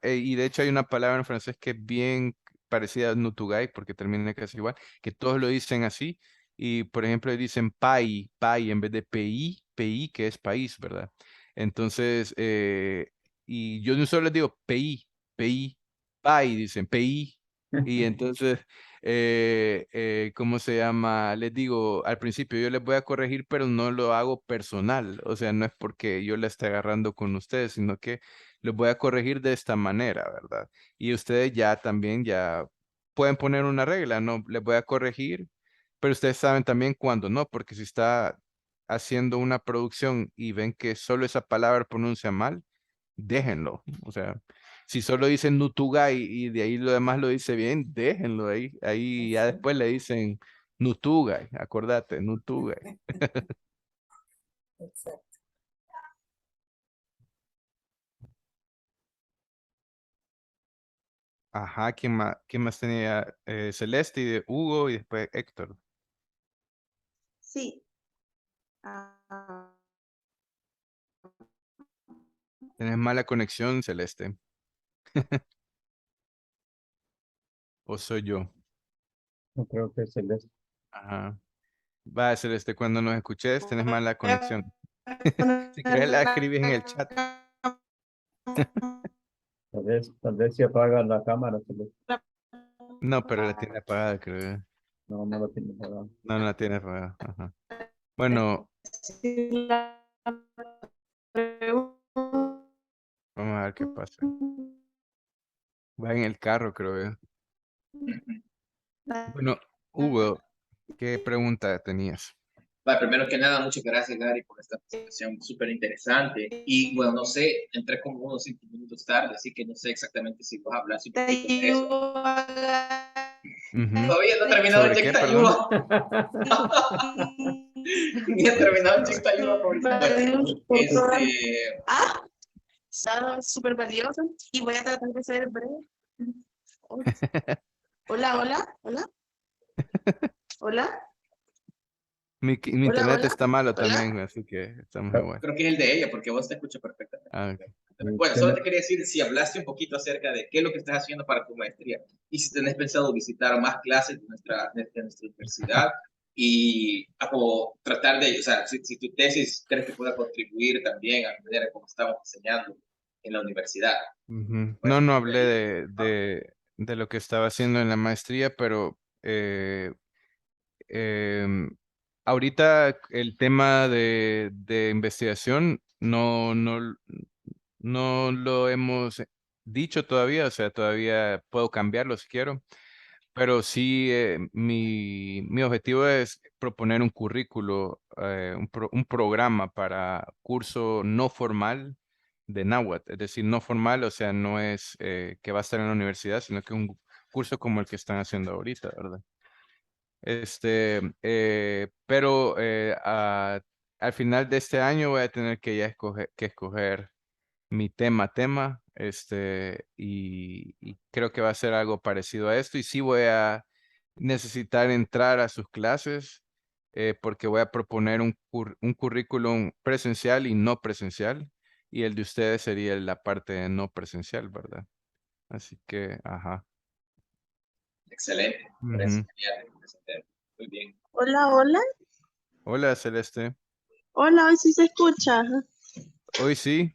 y de hecho hay una palabra en francés que es bien parecida a Nutugai, porque termina casi igual, que todos lo dicen así, y por ejemplo dicen pai en vez de pi, que es país, ¿verdad? Entonces, y yo no solo les digo pai, dicen pi, y entonces ¿cómo se llama? Les digo, al principio yo les voy a corregir, pero no lo hago personal. O sea, no es porque yo la esté agarrando con ustedes, sino que los voy a corregir de esta manera, ¿verdad? Y ustedes ya también ya pueden poner una regla, no, les voy a corregir, pero ustedes saben también cuándo no, porque si está haciendo una producción y ven que solo esa palabra pronuncia mal, déjenlo. O sea, si solo dicen Nutugai y de ahí lo demás lo dice bien, déjenlo ahí. Ahí ya Sí. después le dicen Nutugai, acordate, Nutugai. Exacto. Ajá, quién más tenía? Celeste y de Hugo y después Héctor. Sí. Ah, Tienes mala conexión, Celeste. ¿O soy yo? No creo que es Celeste. Ajá. Va, Celeste, cuando nos escuches, tenés voy mala a conexión. Si querés, poner la la escribís en el chat. Tal vez se apaga la cámara, Celeste. No, pero la tiene apagada, creo. No, no lo tiene apagado. No, no la tiene apagada. Ajá. Bueno, vamos a ver qué pasa. Va en el carro, creo yo. Bueno, Hugo, ¿qué pregunta tenías? Bueno, primero que nada, muchas gracias, Gary, por esta presentación súper interesante. Y bueno, no sé, entré como unos 5 minutos tarde, así que no sé exactamente si vas a hablar un poquito de eso. Ujú. Todavía no he terminado ¿Sobre el qué, Check perdón? Ni he terminado el Check Bueno, Está súper valioso y voy a tratar de ser breve. Hola, hola, hola. Hola, Mi hola, internet hola. está malo Hola. también, así que estamos igual. creo que es el de ella, porque vos te escuchas perfectamente. Ah, ok. Bueno, solo te quería decir si hablaste un poquito acerca de qué es lo que estás haciendo para tu maestría y si tenés pensado visitar más clases de nuestra universidad y como tratar de, o sea, si tu tesis crees que pueda contribuir también a la manera como estamos enseñando en la universidad. Ujú. Pues, No hablé de lo que estaba haciendo en la maestría, pero em, ahorita el tema de investigación no lo hemos dicho todavía, o sea, todavía puedo cambiarlo si quiero, pero sí mi objetivo es proponer un currículo, un programa para curso no formal de náhuatl, es decir, no formal, o sea, no es que va a estar en la universidad, sino que un curso como el que están haciendo ahorita, ¿verdad? Pero al final de este año voy a tener que ya escoger mi tema, y creo que va a ser algo parecido a esto, y sí voy a necesitar entrar a sus clases, porque voy a proponer un currículum presencial y no presencial, y el de ustedes sería la parte no presencial, ¿verdad? Así que, ajá. excelente, me parece genial. Muy bien. Hola, hola. Hola, Celeste. Hola, hoy sí se escucha. Hoy sí.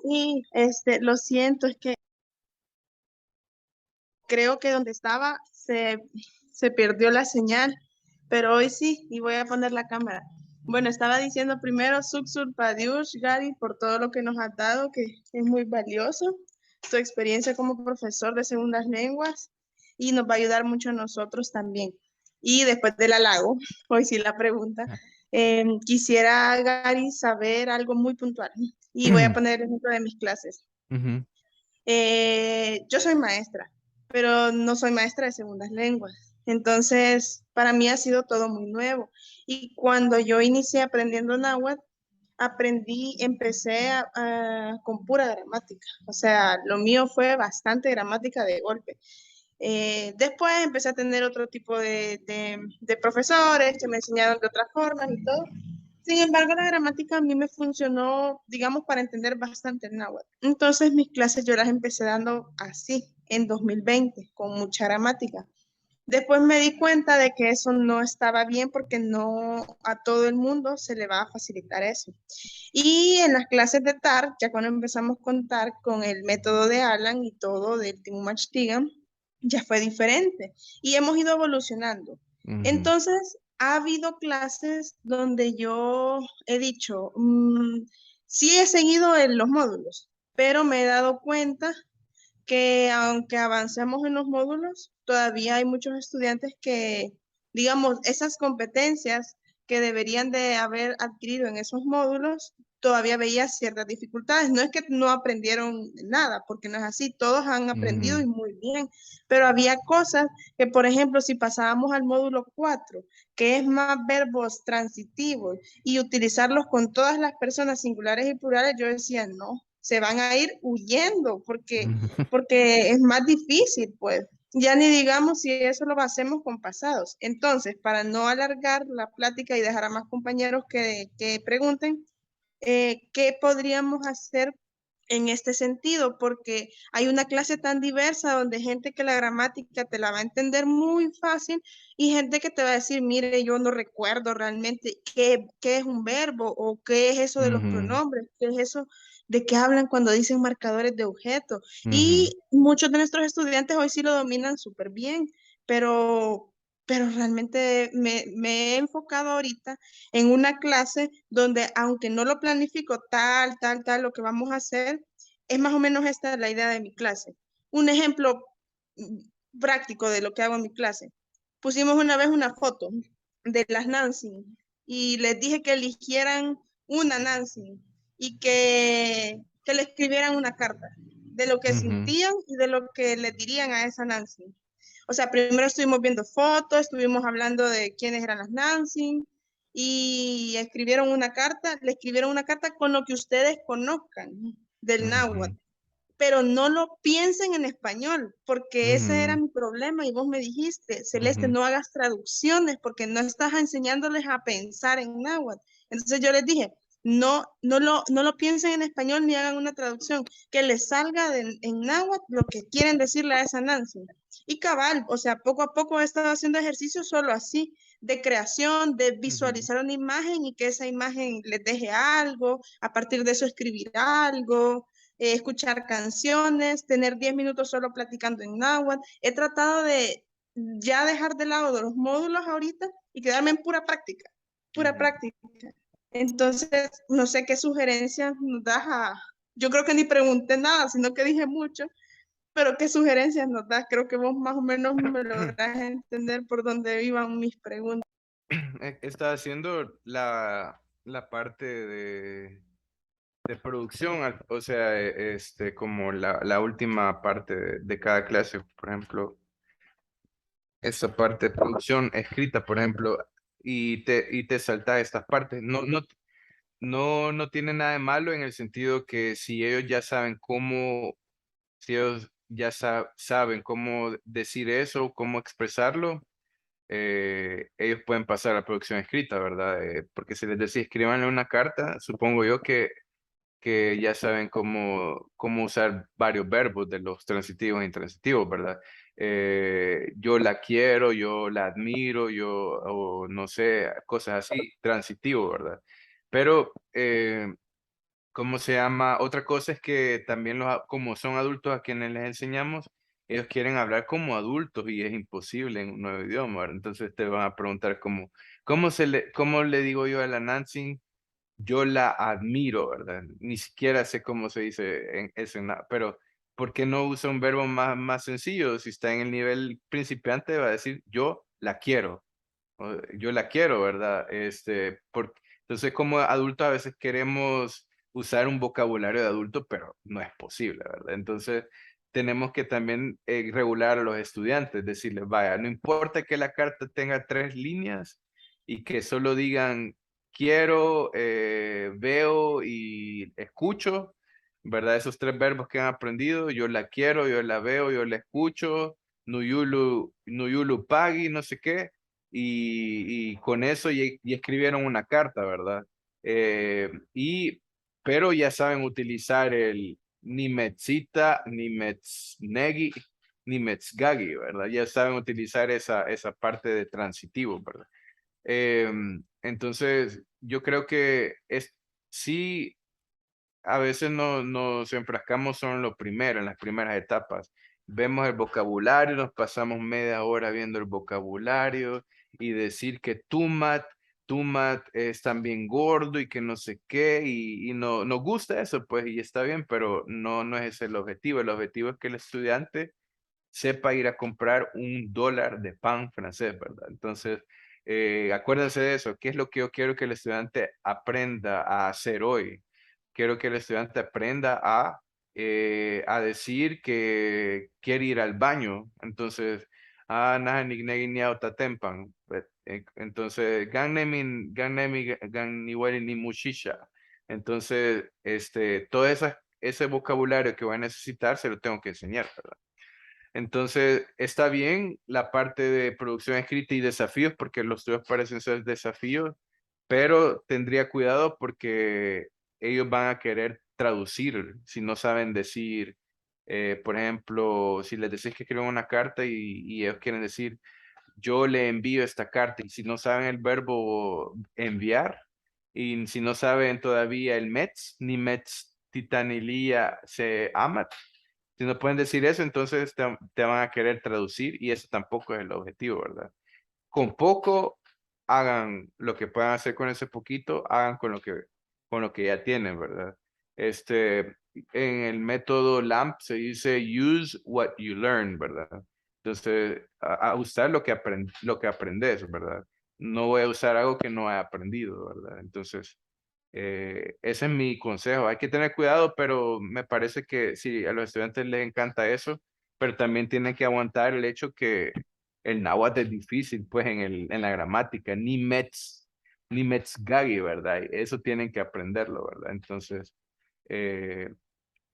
Sí, lo siento, es que creo que donde estaba se perdió la señal, pero hoy sí, y voy a poner la cámara. Bueno, estaba diciendo primero, Suksur Padiush, Gary, por todo lo que nos has dado, que es muy valioso, tu experiencia como profesor de segundas lenguas, y nos va a ayudar mucho a nosotros también. Y después del halago, hoy sí la pregunta, quisiera, Gary, saber algo muy puntual, y voy a poner el ejemplo de mis clases. Ujú. Yo soy maestra, pero no soy maestra de segundas lenguas. Entonces, para mí ha sido todo muy nuevo. Y cuando yo inicié aprendiendo náhuatl, empecé con pura gramática. O sea, lo mío fue bastante gramática de golpe. Después empecé a tener otro tipo de profesores que me enseñaron de otras formas y todo. Sin embargo, la gramática a mí me funcionó, digamos, para entender bastante el náhuatl. Entonces, mis clases yo las empecé dando así, en 2020, con mucha gramática. Después me di cuenta de que eso no estaba bien porque no a todo el mundo se le va a facilitar eso. Y en las clases de TAR, ya cuando empezamos con TAR, con el método de Alan y todo del Timumach Tigam, ya fue diferente y hemos ido evolucionando. Ujú. Entonces, ha habido clases donde yo he dicho, sí he seguido en los módulos, pero me he dado cuenta que aunque avancemos en los módulos, todavía hay muchos estudiantes que, digamos, esas competencias que deberían de haber adquirido en esos módulos, todavía veía ciertas dificultades. No es que no aprendieron nada, porque no es así, todos han aprendido y muy bien, pero había cosas que, por ejemplo, si pasábamos al módulo 4, que es más verbos transitivos y utilizarlos con todas las personas singulares y plurales, yo decía, no, se van a ir huyendo porque es más difícil, pues. Ya ni digamos si eso lo hacemos con pasados. Entonces, para no alargar la plática y dejar a más compañeros que pregunten, ¿qué podríamos hacer en este sentido? Porque hay una clase tan diversa donde gente que la gramática te la va a entender muy fácil y gente que te va a decir, mire, yo no recuerdo realmente qué es un verbo o qué es eso de los pronombres, qué es eso de qué hablan cuando dicen marcadores de objeto. Y muchos de nuestros estudiantes hoy sí lo dominan súper bien, pero, pero realmente me he enfocado ahorita en una clase donde, aunque no lo planifico tal, lo que vamos a hacer, es más o menos esta la idea de mi clase. Un ejemplo práctico de lo que hago en mi clase. Pusimos una vez una foto de las Nancy y les dije que eligieran una Nancy y que le escribieran una carta de lo que sentían y de lo que le dirían a esa Nancy. O sea, primero estuvimos viendo fotos, estuvimos hablando de quiénes eran las Nancy y escribieron una carta, le escribieron una carta con lo que ustedes conozcan del náhuatl, pero no lo piensen en español, porque ese era mi problema y vos me dijiste, Celeste, no hagas traducciones porque no estás enseñándoles a pensar en náhuatl. Entonces yo les dije, no lo piensen en español ni hagan una traducción, que les salga en náhuatl lo que quieren decirle a esa Nancy. Y cabal, o sea, poco a poco he estado haciendo ejercicios solo así, de creación, de visualizar una imagen y que esa imagen les deje algo, a partir de eso escribir algo, escuchar canciones, tener 10 minutos solo platicando en náhuatl. He tratado de ya dejar de lado de los módulos ahorita y quedarme en pura práctica, pura práctica. Entonces, no sé qué sugerencias nos das yo creo que ni pregunté nada, sino que dije mucho, pero qué sugerencias nos das. Creo que vos más o menos me lográs entender por dónde iban mis preguntas. Está haciendo la parte de producción, o sea, como la última parte de cada clase, por ejemplo, esa parte de producción escrita, por ejemplo, y te salta estas partes. No tiene nada de malo en el sentido que si ellos ya saben si ellos ya saben cómo decir eso, cómo expresarlo, ellos pueden pasar a la producción escrita, ¿verdad? Porque si les decís escribanle una carta, supongo yo que ya saben cómo usar varios verbos de los transitivos e intransitivos, ¿verdad? Yo la quiero, yo la admiro, o no sé, cosas así, transitivo, ¿verdad? Pero, ¿cómo se llama? Otra cosa es que también como son adultos a quienes les enseñamos, ellos quieren hablar como adultos y es imposible en un nuevo idioma, ¿verdad? Entonces te van a preguntar cómo le digo yo a la Nancy, yo la admiro, ¿verdad? Ni siquiera sé cómo se dice eso, pero ¿por qué no usa un verbo más sencillo? Si está en el nivel principiante, va a decir yo la quiero, yo la quiero, ¿verdad? Entonces, como adultos a veces queremos usar un vocabulario de adulto, pero no es posible, ¿verdad? Entonces, tenemos que también regular a los estudiantes, decirles, vaya, no importa que la carta tenga 3 líneas y que solo digan quiero, veo y escucho, ¿verdad? Esos 3 verbos que han aprendido, yo la quiero, yo la veo, yo la escucho, nuyulu pagi, no sé qué, y con eso y escribieron una carta, ¿verdad? Pero ya saben utilizar el ni metzita, ni metznegi, ni metzgagi, ¿verdad? Ya saben utilizar esa parte de transitivo, ¿verdad? Entonces, yo creo que sí, a veces nos enfrascamos solo en lo primero, en las primeras etapas. Vemos el vocabulario, nos pasamos media hora viendo el vocabulario y decir que tumat, Tumat es también gordo y que no sé qué, y no, nos gusta eso, pues, y está bien, pero no es ese el objetivo. El objetivo es que el estudiante sepa ir a comprar $1 de pan francés, ¿verdad? Entonces, acuérdense de eso. ¿Qué es lo que yo quiero que el estudiante aprenda a hacer hoy? Quiero que el estudiante aprenda a decir que quiere ir al baño. Entonces, tatempan. Entonces, ni mushisha. Entonces, todo ese vocabulario que va a necesitar se lo tengo que enseñar, ¿verdad? Entonces, está bien la parte de producción escrita y desafíos, porque los tuyos parecen ser desafíos, pero tendría cuidado porque ellos van a querer traducir si no saben decir, por ejemplo, si les decís que escriben una carta y ellos quieren decir, yo le envío esta carta, y si no saben el verbo enviar, y si no saben todavía el METS, ni METS titanilia se amat, si no pueden decir eso, entonces te van a querer traducir y eso tampoco es el objetivo, ¿verdad? Con poco, hagan lo que puedan hacer con ese poquito, hagan con lo que ya tienen, ¿verdad? En el método LAMP se dice use what you learn, ¿verdad? Entonces, a usar lo que aprendes, ¿verdad? No voy a usar algo que no he aprendido, ¿verdad? Entonces, ese es mi consejo. Hay que tener cuidado, pero me parece que sí, a los estudiantes les encanta eso, pero también tienen que aguantar el hecho que el náhuatl es difícil, pues, en la gramática, ni Metzgagi, ¿verdad? Eso tienen que aprenderlo, ¿verdad? Entonces, eh,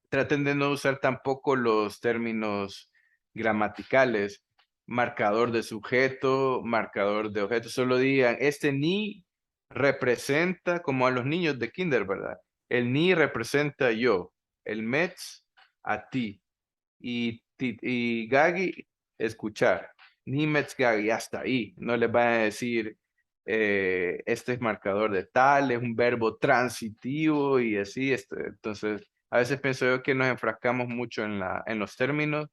traten de no usar tampoco los términos gramaticales, marcador de sujeto, marcador de objeto, solo digan, ni representa, como a los niños de kinder, ¿verdad? El ni representa yo, el mets a ti, y gagi, escuchar. Ni mets gagi, hasta ahí. No les van a decir, este es marcador de tal, es un verbo transitivo y así. Entonces, a veces pienso yo que nos enfrascamos mucho en los términos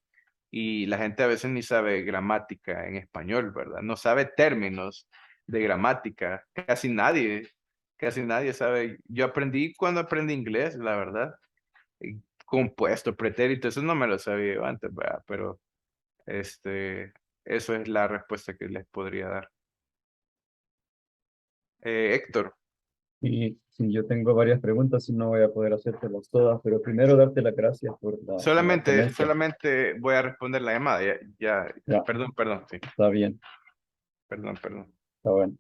y la gente a veces ni sabe gramática en español, ¿verdad? No sabe términos de gramática. Casi nadie sabe. Yo aprendí cuando aprendí inglés, la verdad. Compuesto, pretérito, eso no me lo sabía yo antes, ¿verdad? Pero eso es la respuesta que les podría dar. Héctor, Y sí, yo tengo varias preguntas y no voy a poder hacértelas todas, pero primero darte las gracias por la ponencia. solamente voy a responder la llamada. Ya, Perdón, sí. está bien, Perdón. está bueno.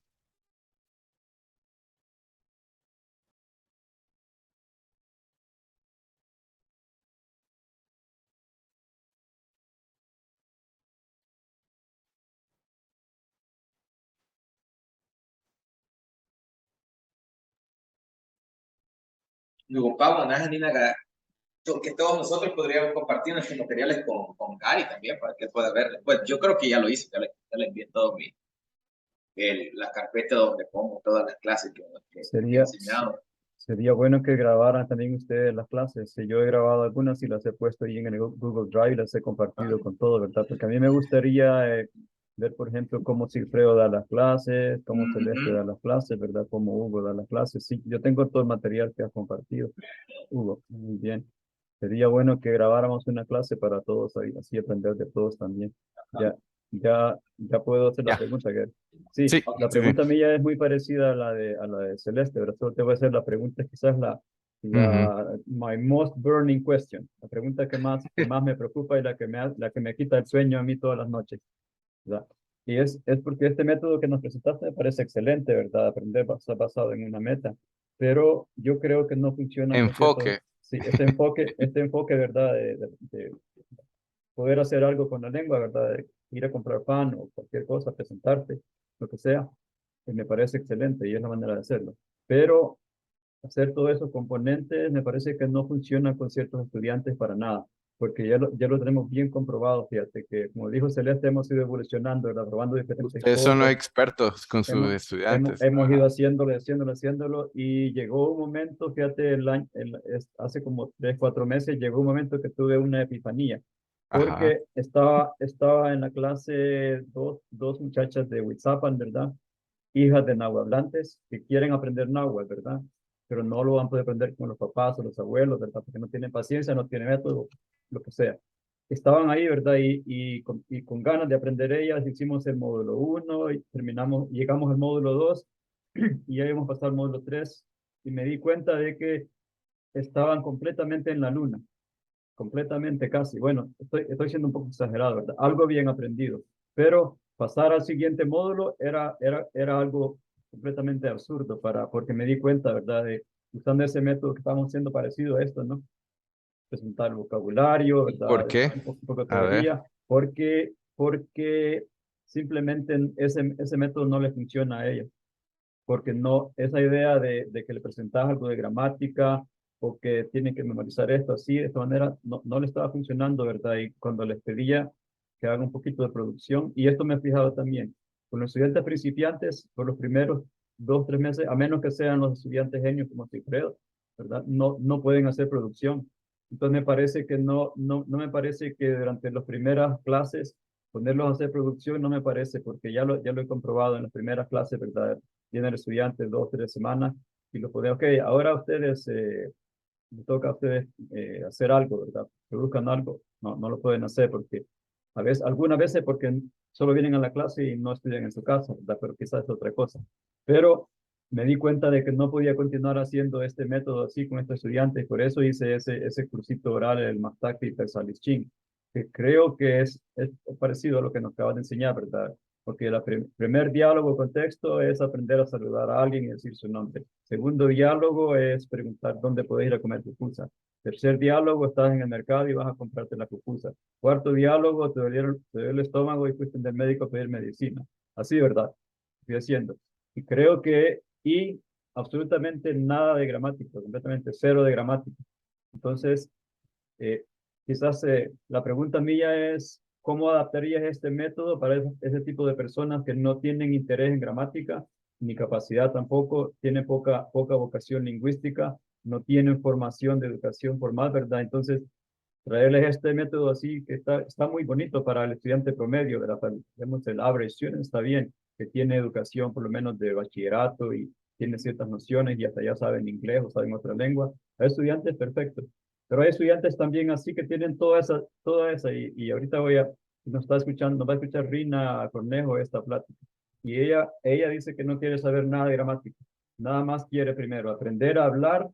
Luego, Pablo, que todos nosotros podríamos compartir nuestros materiales con Gary también para que él pueda ver después. Yo creo que ya lo hice, ya le envié todo la carpeta donde pongo todas las clases que he enseñado. Sería bueno que grabaran también ustedes las clases. Si yo he grabado algunas y las he puesto ahí en el Google Drive, las he compartido con todo, ¿verdad? Porque a mí me gustaría ver, por ejemplo, cómo Silfredo da las clases, cómo Celeste da las clases, ¿verdad? Cómo Hugo da las clases. Sí, yo tengo todo el material que has compartido, Hugo. Muy bien. Sería bueno que grabáramos una clase para todos ahí, así aprender de todos también. Ya puedo hacer la pregunta, Gary. Sí, Sí, la sí. pregunta mía es muy parecida a la de Celeste, pero solo te voy a hacer la pregunta, quizás my most burning question, la pregunta que más me preocupa y la que me quita el sueño a mí todas las noches, ¿verdad? Y es porque este método que nos presentaste me parece excelente, ¿verdad? Aprender basado en una meta, pero yo creo que no funciona con ciertos, Enfoque. sí, este enfoque, ¿verdad? De poder hacer algo con la lengua, ¿verdad? De ir a comprar pan o cualquier cosa, presentarte, lo que sea, me parece excelente y es la manera de hacerlo. Pero hacer todos esos componentes me parece que no funciona con ciertos estudiantes para nada, porque ya lo tenemos bien comprobado, fíjate que como dijo Celeste, hemos ido evolucionando, ¿verdad? Probando diferentes Ustedes son los cosas. expertos con sus estudiantes. Hemos ido haciéndolo y llegó un momento, fíjate, hace como 3, 4 meses, llegó un momento que tuve una epifanía, Ajá. porque estaba en la clase dos muchachas de Huizapan, ¿verdad? hijas de nahuatlantes que quieren aprender náhuatl, ¿verdad? Pero no lo van a poder aprender con los papás o los abuelos, ¿verdad? Porque no tienen paciencia, no tienen método, lo que sea. Estaban ahí, ¿verdad? Y con ganas de aprender ellas, hicimos el módulo 1 y llegamos al módulo 2 y ya íbamos a pasar al módulo 3 y me di cuenta de que estaban completamente en la luna, completamente casi. Bueno, estoy siendo un poco exagerado, ¿verdad? Algo bien aprendido, pero pasar al siguiente módulo era algo completamente absurdo porque me di cuenta, ¿verdad? De usando ese método que estábamos haciendo parecido a esto, ¿no? Presentar el vocabulario, ¿Por ¿verdad? qué? Un poco de A ver. teoría, porque simplemente ese método no le funciona a ella, porque no, esa idea de que le presentas algo de gramática o que tienen que memorizar esto así, de esta manera, no le estaba funcionando, ¿verdad? Y cuando les pedía que hagan un poquito de producción, y esto me he fijado también, con los estudiantes principiantes, por los primeros 2, 3 meses, a menos que sean los estudiantes genios como Cifredo, ¿verdad? No pueden hacer producción. Entonces me parece que no me parece que durante las primeras clases ponerlos a hacer producción no me parece, porque ya lo he comprobado en las primeras clases, ¿verdad? Viene el estudiante 2, 3 semanas y lo pone, ok, ahora ustedes, les toca a ustedes hacer algo, ¿verdad? Produzcan algo. No lo pueden hacer porque algunas veces porque solo vienen a la clase y no estudian en su casa, ¿verdad? Pero quizás es otra cosa. Pero me di cuenta de que no podía continuar haciendo este método así con estos estudiantes, por eso hice ese cursito oral, el Mastak y Persalichín, que creo que es parecido a lo que nos acabas de enseñar, ¿verdad? Porque el primer diálogo con texto es aprender a saludar a alguien y decir su nombre. Segundo diálogo es preguntar dónde puedes ir a comer pupusa. Tercer diálogo, estás en el mercado y vas a comprarte la pupusa. Cuarto diálogo, te dolió el estómago y fuiste del médico a pedir medicina. Así, ¿verdad? Estoy haciendo. Y absolutamente nada de gramática, completamente cero de gramática. Entonces, eh, quizás la pregunta mía es, ¿cómo adaptarías este método para ese tipo de personas que no tienen interés en gramática, ni capacidad tampoco, tienen poca vocación lingüística, no tienen formación de educación formal, ¿verdad? Entonces, traerles este método así que está muy bonito para el estudiante promedio, ¿verdad? Vemos el average student, está bien, que tiene educación por lo menos de bachillerato y tiene ciertas nociones y hasta ya saben inglés o saben otra lengua. Hay estudiantes perfectos, pero hay estudiantes también así que tienen toda esa y ahorita nos va a escuchar Rina Cornejo esta plática. Y ella dice que no quiere saber nada de gramática, nada más quiere primero aprender a hablar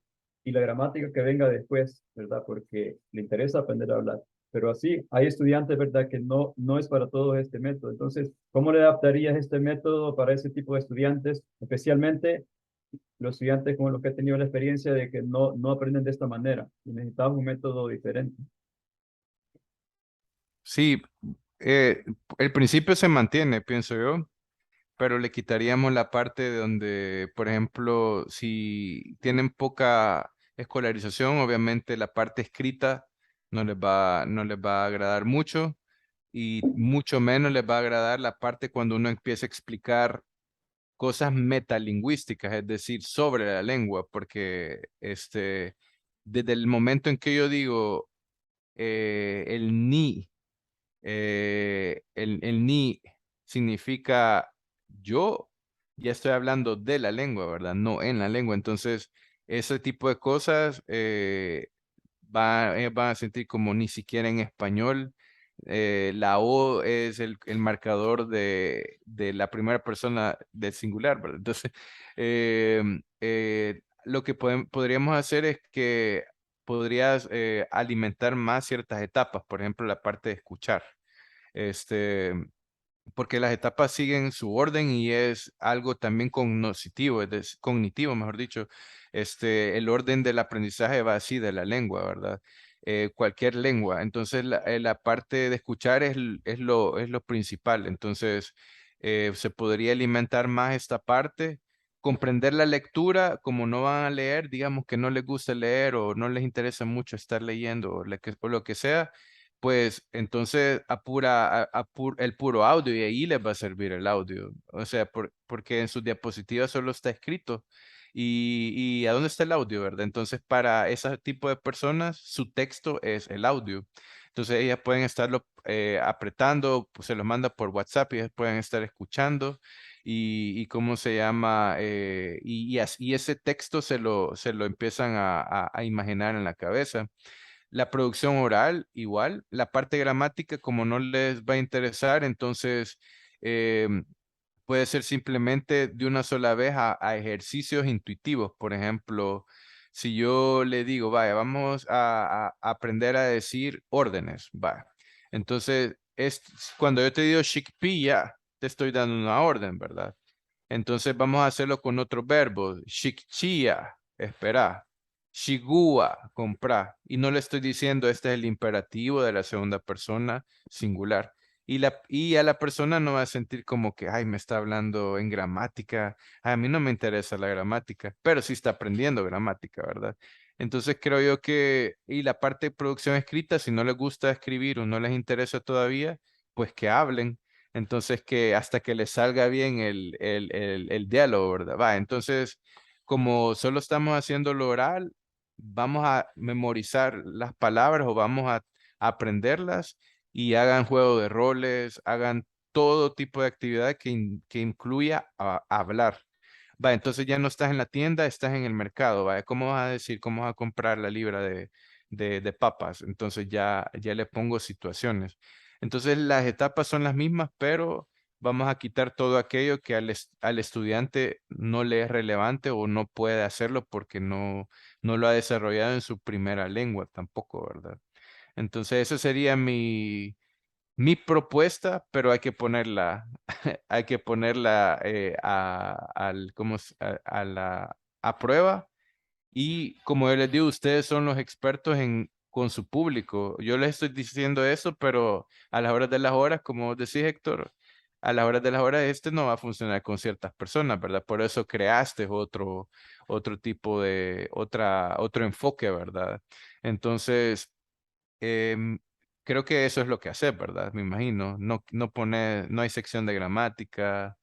y la gramática que venga después, ¿verdad? Porque le interesa aprender a hablar. Pero así, hay estudiantes, ¿verdad? Que no es para todos este método. Entonces, ¿cómo le adaptarías este método para ese tipo de estudiantes? Especialmente los estudiantes con los que he tenido la experiencia de que no aprenden de esta manera y necesitamos un método diferente. Sí, el principio se mantiene, pienso yo, pero le quitaríamos la parte de donde, por ejemplo, si tienen poca escolarización, obviamente la parte escrita no les va a agradar mucho y mucho menos les va a agradar la parte cuando uno empieza a explicar cosas metalingüísticas, es decir, sobre la lengua, porque desde el momento en que yo digo el ni, el ni significa yo, ya estoy hablando de la lengua, ¿verdad? No en la lengua. Entonces, ese tipo de cosas van a sentir como ni siquiera en español. La O es el marcador de la primera persona del singular, ¿verdad? Entonces, lo que podríamos hacer es que podrías alimentar más ciertas etapas, por ejemplo, la parte de escuchar. Este, porque las etapas siguen su orden y es algo también cognitivo, mejor dicho. El orden del aprendizaje va así de la lengua, ¿verdad? Cualquier lengua. Entonces, la parte de escuchar es lo principal. Entonces, se podría alimentar más esta parte. Comprender la lectura, como no van a leer, digamos que no les gusta leer o no les interesa mucho estar leyendo o lo que sea, pues entonces el puro audio y ahí les va a servir el audio. O sea, porque en sus diapositivas solo está escrito. ¿Y a dónde está el audio, verdad? Entonces, para ese tipo de personas, su texto es el audio. Entonces, ellas pueden estarlo apretando, pues, se los manda por WhatsApp y ellas pueden estar escuchando. y cómo se llama, y ese texto se lo empiezan a imaginar en la cabeza. La producción oral, igual. La parte gramática, como no les va a interesar, entonces puede ser simplemente de una sola vez a ejercicios intuitivos. Por ejemplo, si yo le digo, vaya, vamos a aprender a decir órdenes, vaya. Entonces, cuando yo te digo chickpea, te estoy dando una orden, ¿verdad? Entonces vamos a hacerlo con otros verbos. Chickchia, espera. Shigua, comprar. Y no le estoy diciendo este es el imperativo de la segunda persona singular. Y a la persona no va a sentir como que, ay, me está hablando en gramática. A mí no me interesa la gramática, pero sí está aprendiendo gramática, ¿verdad? Entonces creo yo que, y la parte de producción escrita, si no les gusta escribir o no les interesa todavía, pues que hablen. Entonces, que hasta que le salga bien el diálogo, ¿verdad? Va, entonces, como solo estamos haciendo lo oral, vamos a memorizar las palabras o vamos a aprenderlas y hagan juego de roles, hagan todo tipo de actividad que incluya hablar. Va, entonces ya no estás en la tienda, estás en el mercado, ¿va? ¿Cómo vas a decir, cómo vas a comprar la libra de papas? Entonces ya le pongo situaciones. Entonces las etapas son las mismas, pero vamos a quitar todo aquello que al estudiante no le es relevante o no puede hacerlo porque no lo ha desarrollado en su primera lengua tampoco, ¿verdad? Entonces esa sería mi propuesta, pero hay que ponerla a prueba. Y como yo les digo, ustedes son los expertos con su público. Yo les estoy diciendo eso, pero a las horas de las horas, como vos decís, Héctor, a las horas de las horas este no va a funcionar con ciertas personas, ¿verdad? Por eso creaste otro tipo otro enfoque, ¿verdad? Entonces, em, creo que eso es lo que haces, ¿verdad? Me imagino. No hay sección de gramática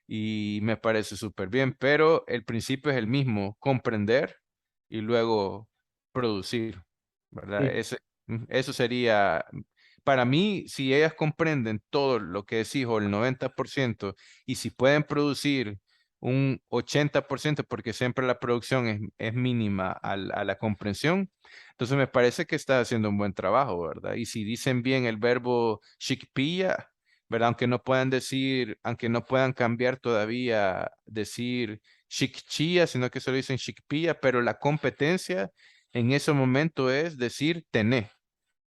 y me parece súper bien, pero el principio es el mismo, comprender y luego producir, ¿verdad? Sí, Eso sería, para mí, si ellas comprenden todo lo que decís o el 90% y si pueden producir un 80%, porque siempre la producción es mínima a la comprensión, entonces me parece que está haciendo un buen trabajo, ¿verdad? Y si dicen bien el verbo chickpea, ¿verdad? Aunque no puedan cambiar todavía, decir chickchia, sino que solo dicen chickpea, pero la competencia en ese momento es decir tené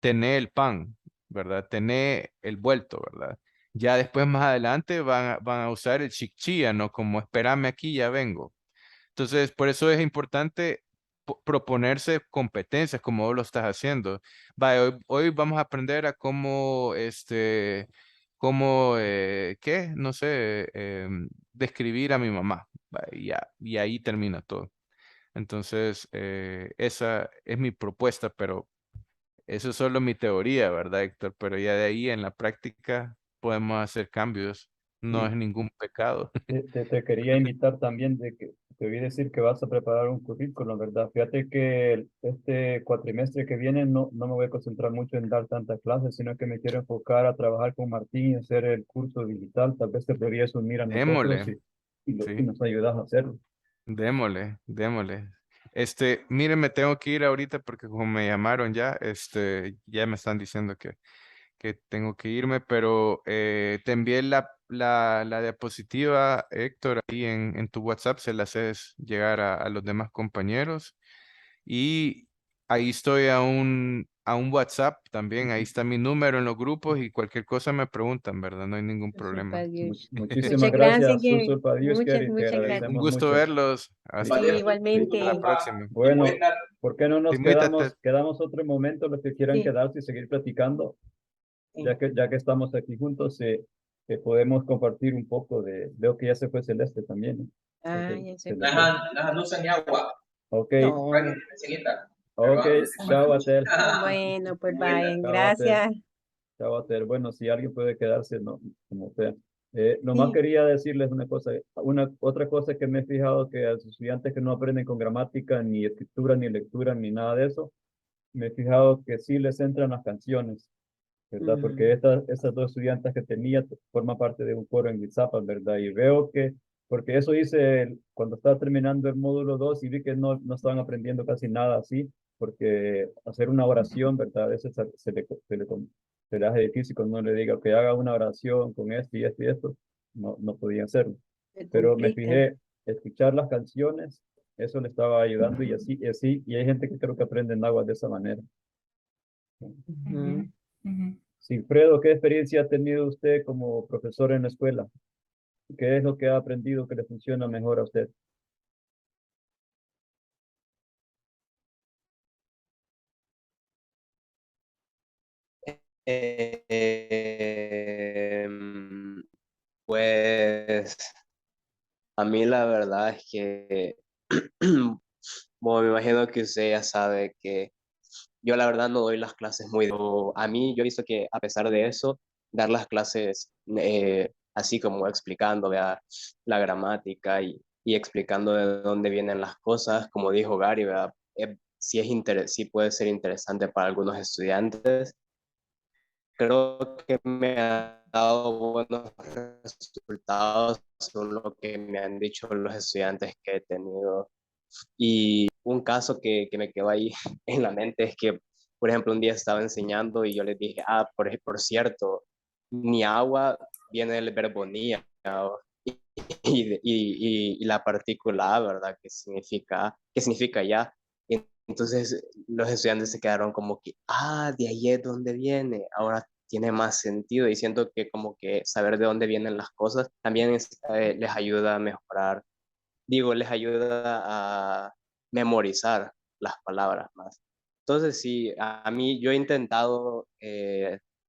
el pan, ¿verdad? Tené el vuelto, ¿verdad? Ya después más adelante van a usar el chickchia, ¿no? Como espérame aquí, ya vengo. Entonces, por eso es importante proponerse competencias como vos lo estás haciendo. Vaya, hoy vamos a aprender a ¿qué? No sé, describir a mi mamá. Va, y ahí termina todo. Entonces, esa es mi propuesta, pero eso es solo mi teoría, ¿verdad, Héctor? Pero ya de ahí en la práctica podemos hacer cambios. No y es ningún pecado. te quería invitar también te voy a decir que vas a preparar un currículum, ¿verdad? Fíjate que este cuatrimestre que viene no me voy a concentrar mucho en dar tantas clases, sino que me quiero enfocar a trabajar con Martín y hacer el curso digital. Tal vez te podrías unir a nosotros Démosle, y sí. nos ayudas a hacerlo. Démosle. Miren, me tengo que ir ahorita porque como me llamaron ya, ya me están diciendo que tengo que irme, pero te envié la diapositiva, Héctor, ahí en tu WhatsApp, se la haces llegar a los demás compañeros y ahí estoy a un WhatsApp también, ahí está mi número en los grupos y cualquier cosa me preguntan, ¿verdad? No hay ningún Super problema. Dios. Muchísimas Muchas gracias, gracias, Gary. Susul Padius, Muchas, Kerry, te muchas Un agradecemos gracias. gusto mucho. verlos. Sí, Sí, Hasta la igualmente. próxima. bueno, ¿por qué no Sí, nos quedamos otro momento los que quieran Sí, quedarse y seguir platicando? sí. Ya que estamos aquí juntos, podemos compartir un poco veo que ya se fue Celeste también, ¿no? Ah, Ok, ya se se le fue. fue. No usan ni agua. Ok, No. Enseguida. ok, chao, Atel. Bueno, pues vayan. Chao, Atel. Gracias. Chao, Atel. Bueno, si alguien puede quedarse, no, como sea. Nomás Sí. quería decirles una cosa, otra cosa que me he fijado que a los estudiantes que no aprenden con gramática, ni escritura, ni lectura, ni nada de eso, me he fijado que sí les entran las canciones. ¿verdad? Porque estas dos estudiantes que tenía forman parte de un foro en Guizapan, ¿verdad? Y veo que, porque eso hice cuando estaba terminando el módulo 2 y vi que no estaban aprendiendo casi nada así, porque hacer una oración, ¿verdad? A veces se le hace difícil cuando uno le diga que haga una oración con esto y esto y esto, no podían hacerlo. Se Pero me complica. fijé, escuchar las canciones, eso le estaba ayudando y así, y hay gente que creo que aprende en agua de esa manera. Ujú. Silfredo, ¿qué experiencia ha tenido usted como profesor en la escuela? ¿Qué es lo que ha aprendido que le funciona mejor a usted? Em, pues a mí la verdad es que, bueno, me imagino que usted ya sabe que yo la verdad no doy las clases muy... A mí yo he visto que a pesar de eso, dar las clases así como explicando ¿verdad? La gramática y explicando de dónde vienen las cosas, como dijo Gary, ¿verdad? Sí, sí puede ser interesante para algunos estudiantes. Creo que me ha dado buenos resultados según lo que me han dicho los estudiantes que he tenido. Y un caso que me quedó ahí en la mente es que, por ejemplo, un día estaba enseñando y yo les dije, por cierto, ni agua viene del verbo ni, y la partícula, ¿verdad? ¿Qué significa ya? Entonces los estudiantes se quedaron como que, de ahí es donde viene, ahora tiene más sentido y siento que como que saber de dónde vienen las cosas también les ayuda a mejorar, digo, les ayuda a memorizar las palabras más. Entonces sí, a mí yo he intentado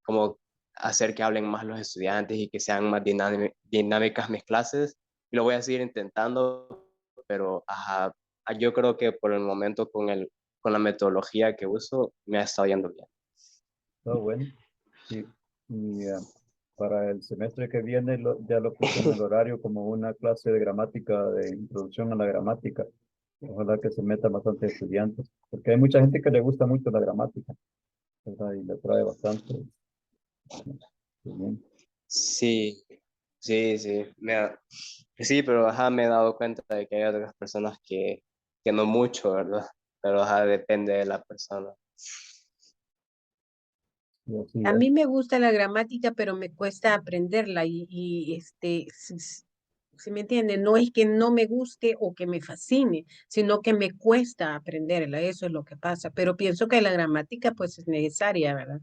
como hacer que hablen más los estudiantes y que sean más dinámicas mis clases y lo voy a seguir intentando, pero ajá, yo creo que por el momento con la metodología que uso me ha estado yendo bien. Está bueno. Sí. Y para el semestre que viene ya lo puse en el horario como una clase de gramática, de introducción a la gramática. Ojalá que se metan bastantes estudiantes, porque hay mucha gente que le gusta mucho la gramática, ¿verdad? Y le trae bastante. Bien. Sí, sí, sí, sí, pero ajá, me he dado cuenta de que hay otras personas que no mucho, ¿verdad? Pero ajá, depende de la persona. Y así A es. mí me gusta la gramática, pero me cuesta aprenderla si me entiende, no es que no me guste o que me fascine, sino que me cuesta aprenderla, eso es lo que pasa. Pero pienso que la gramática pues es necesaria, ¿verdad?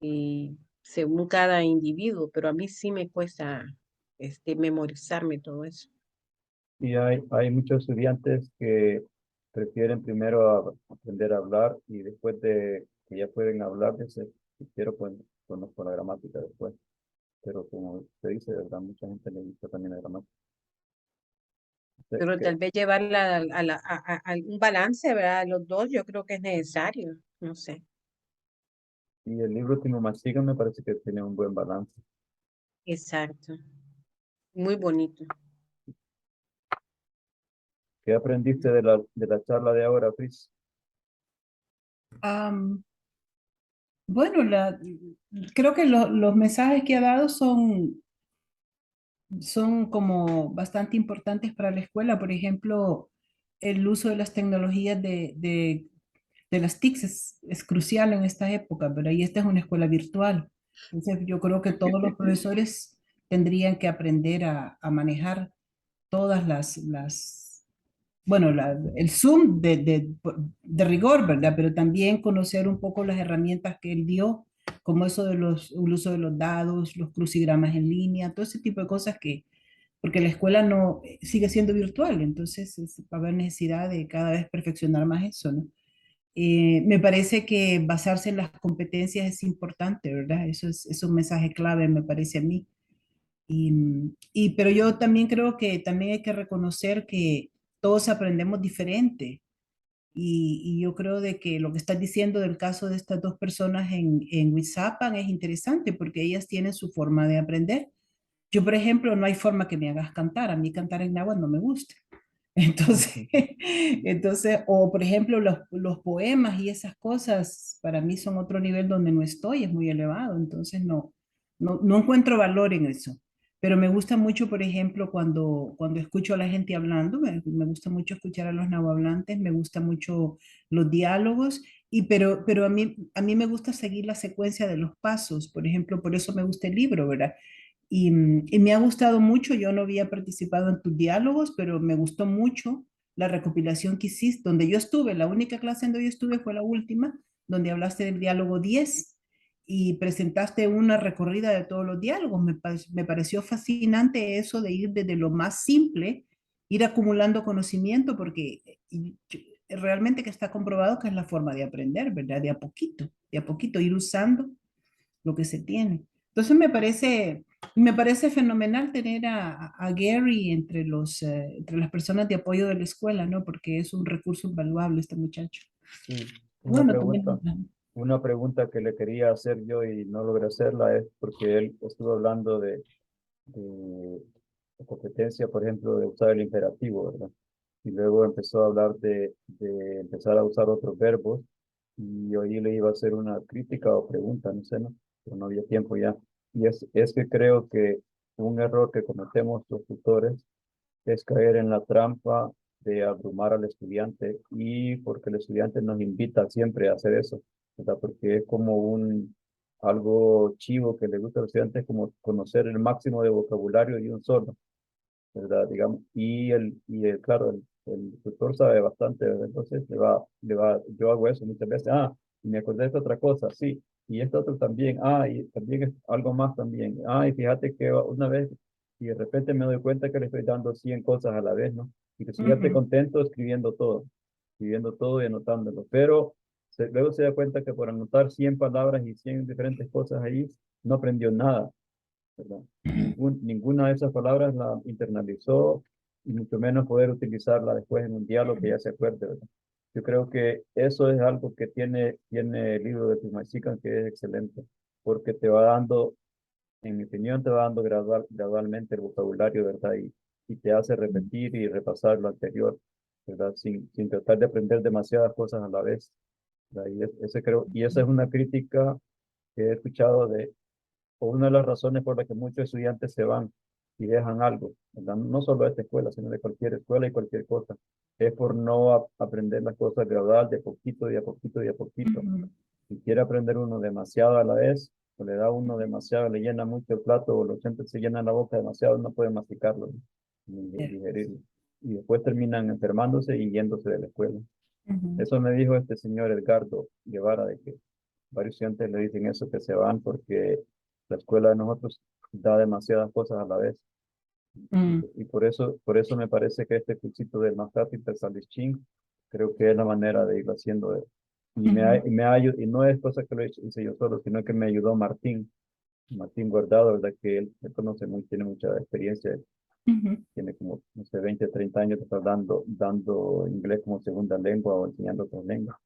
Y según cada individuo, pero a mí sí me cuesta memorizarme todo eso. Y hay muchos estudiantes que prefieren primero aprender a hablar y después de que ya pueden hablar, quiero pues conozco la gramática después. Pero como se dice, de verdad, mucha gente le gusta también la gramática. Pero tal vez llevarla a un balance, ¿verdad? Los dos, yo creo que es necesario, no sé. Y el libro Timo Mastiga me parece que tiene un buen balance. Exacto. Muy bonito. ¿Qué aprendiste de la charla de ahora, Fritz? Am, bueno, creo que los mensajes que ha dado son como bastante importantes para la escuela. Por ejemplo, el uso de las tecnologías de las TICs es crucial en esta época, pero ahí esta es una escuela virtual. Entonces, yo creo que todos los profesores tendrían que aprender a manejar todas bueno, el Zoom de rigor, ¿verdad? Pero también conocer un poco las herramientas que él dio, como eso el uso de los dados, los crucigramas en línea, todo ese tipo de cosas porque la escuela no sigue siendo virtual, entonces va a haber necesidad de cada vez perfeccionar más eso, ¿no? Me parece que basarse en las competencias es importante, ¿verdad? Es un mensaje clave, me parece a mí. Pero yo también creo que también hay que reconocer que todos aprendemos diferente. Y yo creo de que lo que estás diciendo del caso de estas dos personas en Huizapan es interesante porque ellas tienen su forma de aprender. Yo, por ejemplo, no hay forma que me hagas cantar. A mí cantar en náhuatl no me gusta. Entonces, entonces, o por ejemplo, los poemas y esas cosas para mí son otro nivel donde no estoy, es muy elevado, entonces no encuentro valor en eso. Pero me gusta mucho, por ejemplo, cuando escucho a la gente hablando, me gusta mucho escuchar a los nahuablantes, me gusta mucho los diálogos, pero a mí me gusta seguir la secuencia de los pasos, por ejemplo, por eso me gusta el libro, ¿verdad? Y me ha gustado mucho, yo no había participado en tus diálogos, pero me gustó mucho la recopilación que hiciste, donde yo estuve, la única clase en donde yo estuve fue la última, donde hablaste del diálogo 10 y presentaste una recorrida de todos los diálogos. Me pareció fascinante eso de ir desde lo más simple, ir acumulando conocimiento, porque realmente que está comprobado que es la forma de aprender, ¿verdad? De a poquito, ir usando lo que se tiene. Entonces me parece fenomenal tener a Gary entre las personas de apoyo de la escuela, ¿no? Porque es un recurso invaluable este muchacho. Sí, Bueno, también. una pregunta que le quería hacer yo y no logré hacerla es porque él estuvo hablando de competencia, por ejemplo, de usar el imperativo, ¿verdad? Y luego empezó a hablar de empezar a usar otros verbos y hoy le iba a hacer una crítica o pregunta, no sé, ¿no? Pero no había tiempo ya. Y es que creo que un error que cometemos los tutores es caer en la trampa de abrumar al estudiante y porque el estudiante nos invita siempre a hacer eso, ¿verdad? Porque es como algo chivo que le gusta a los estudiantes, como conocer el máximo de vocabulario de un solo, ¿verdad? Digamos, claro, el tutor sabe bastante, ¿verdad? Entonces yo hago eso muchas veces, y me acordé de esta otra cosa, sí, y esto otro también, y también es algo más también, y fíjate que una vez, y de repente me doy cuenta que le estoy dando 100 cosas a la vez, ¿no? Y que estoy Ujú. contento escribiendo todo y anotándolo, pero luego se da cuenta que por anotar 100 palabras y 100 diferentes cosas ahí, no aprendió nada, ¿verdad? Ninguna de esas palabras la internalizó y mucho menos poder utilizarla después en un diálogo que ya se acuerde, ¿verdad? Yo creo que eso es algo que tiene el libro de Timachican, que es excelente, porque te va dando, en mi opinión, te va dando gradualmente el vocabulario, ¿verdad? Y te hace repetir y repasar lo anterior, ¿verdad? Sin tratar de aprender demasiadas cosas a la vez, ¿verdad? Y esa es una crítica que he escuchado o una de las razones por las que muchos estudiantes se van y dejan algo, ¿verdad? No solo de esta escuela, sino de cualquier escuela y cualquier cosa, es por no aprender las cosas gradual, de poquito, de a poquito, de a poquito. Ujú. Si quiere aprender uno demasiado a la vez, o le da uno demasiado, le llena mucho el plato, o los estudiantes se llenan la boca demasiado, no pueden masticarlo, ¿no? Ni digerirlo. Y después terminan enfermándose y yéndose de la escuela. Ujú. Eso me dijo este señor Edgardo Guevara, de que varios estudiantes le dicen eso, que se van porque la escuela de nosotros da demasiadas cosas a la vez. Mm. Y por eso me parece que este cursito del Master Ching creo que es la manera de irlo haciendo. Ujú. Y no es cosa que hice yo solo, sino que me ayudó Martín Guardado, ¿verdad? Que él conoce mucho, tiene mucha experiencia, Ujú. tiene como, no sé, 20, 30 años que está dando inglés como segunda lengua o enseñando otras lenguas.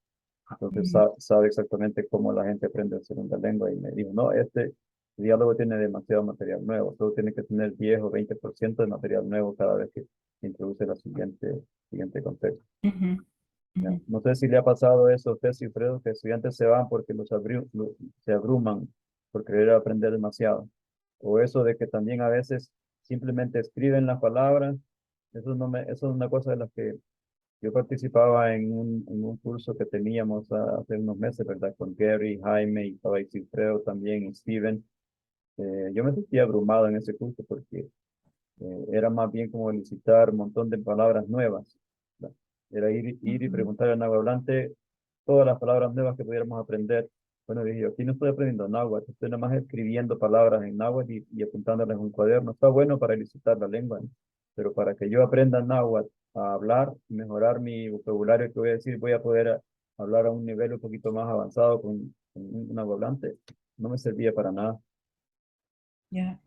Entonces Ujú. sabe exactamente cómo la gente aprende segunda lengua y me dijo, no, este diálogo tiene demasiado material nuevo, solo tiene que tener 10 o 20% de material nuevo cada vez que introduce la siguiente contexto. Ujú. ¿Ya? Ujú. No sé si le ha pasado eso a usted, Silfredo, que estudiantes se van porque se abruman por querer aprender demasiado. O eso de que también a veces simplemente escriben las palabras. Eso es una cosa de las que yo participaba en un curso que teníamos hace unos meses, ¿verdad? Con Gary, Jaime y estaba ahí Silfredo también y Steven. Yo me sentía abrumado en ese curso porque era más bien como licitar un montón de palabras nuevas, ¿verdad? Era ir y Ujú. preguntar al nahuablante todas las palabras nuevas que pudiéramos aprender. Bueno, dije yo, aquí no estoy aprendiendo náhuatl, estoy nada más escribiendo palabras en náhuatl y apuntándolas en un cuaderno. Está bueno para licitar la lengua, ¿no? Pero para que yo aprenda náhuatl a hablar y mejorar mi vocabulario, que voy a decir, voy a poder hablar a un nivel un poquito más avanzado con un nahuablante, no me servía para nada. Ya.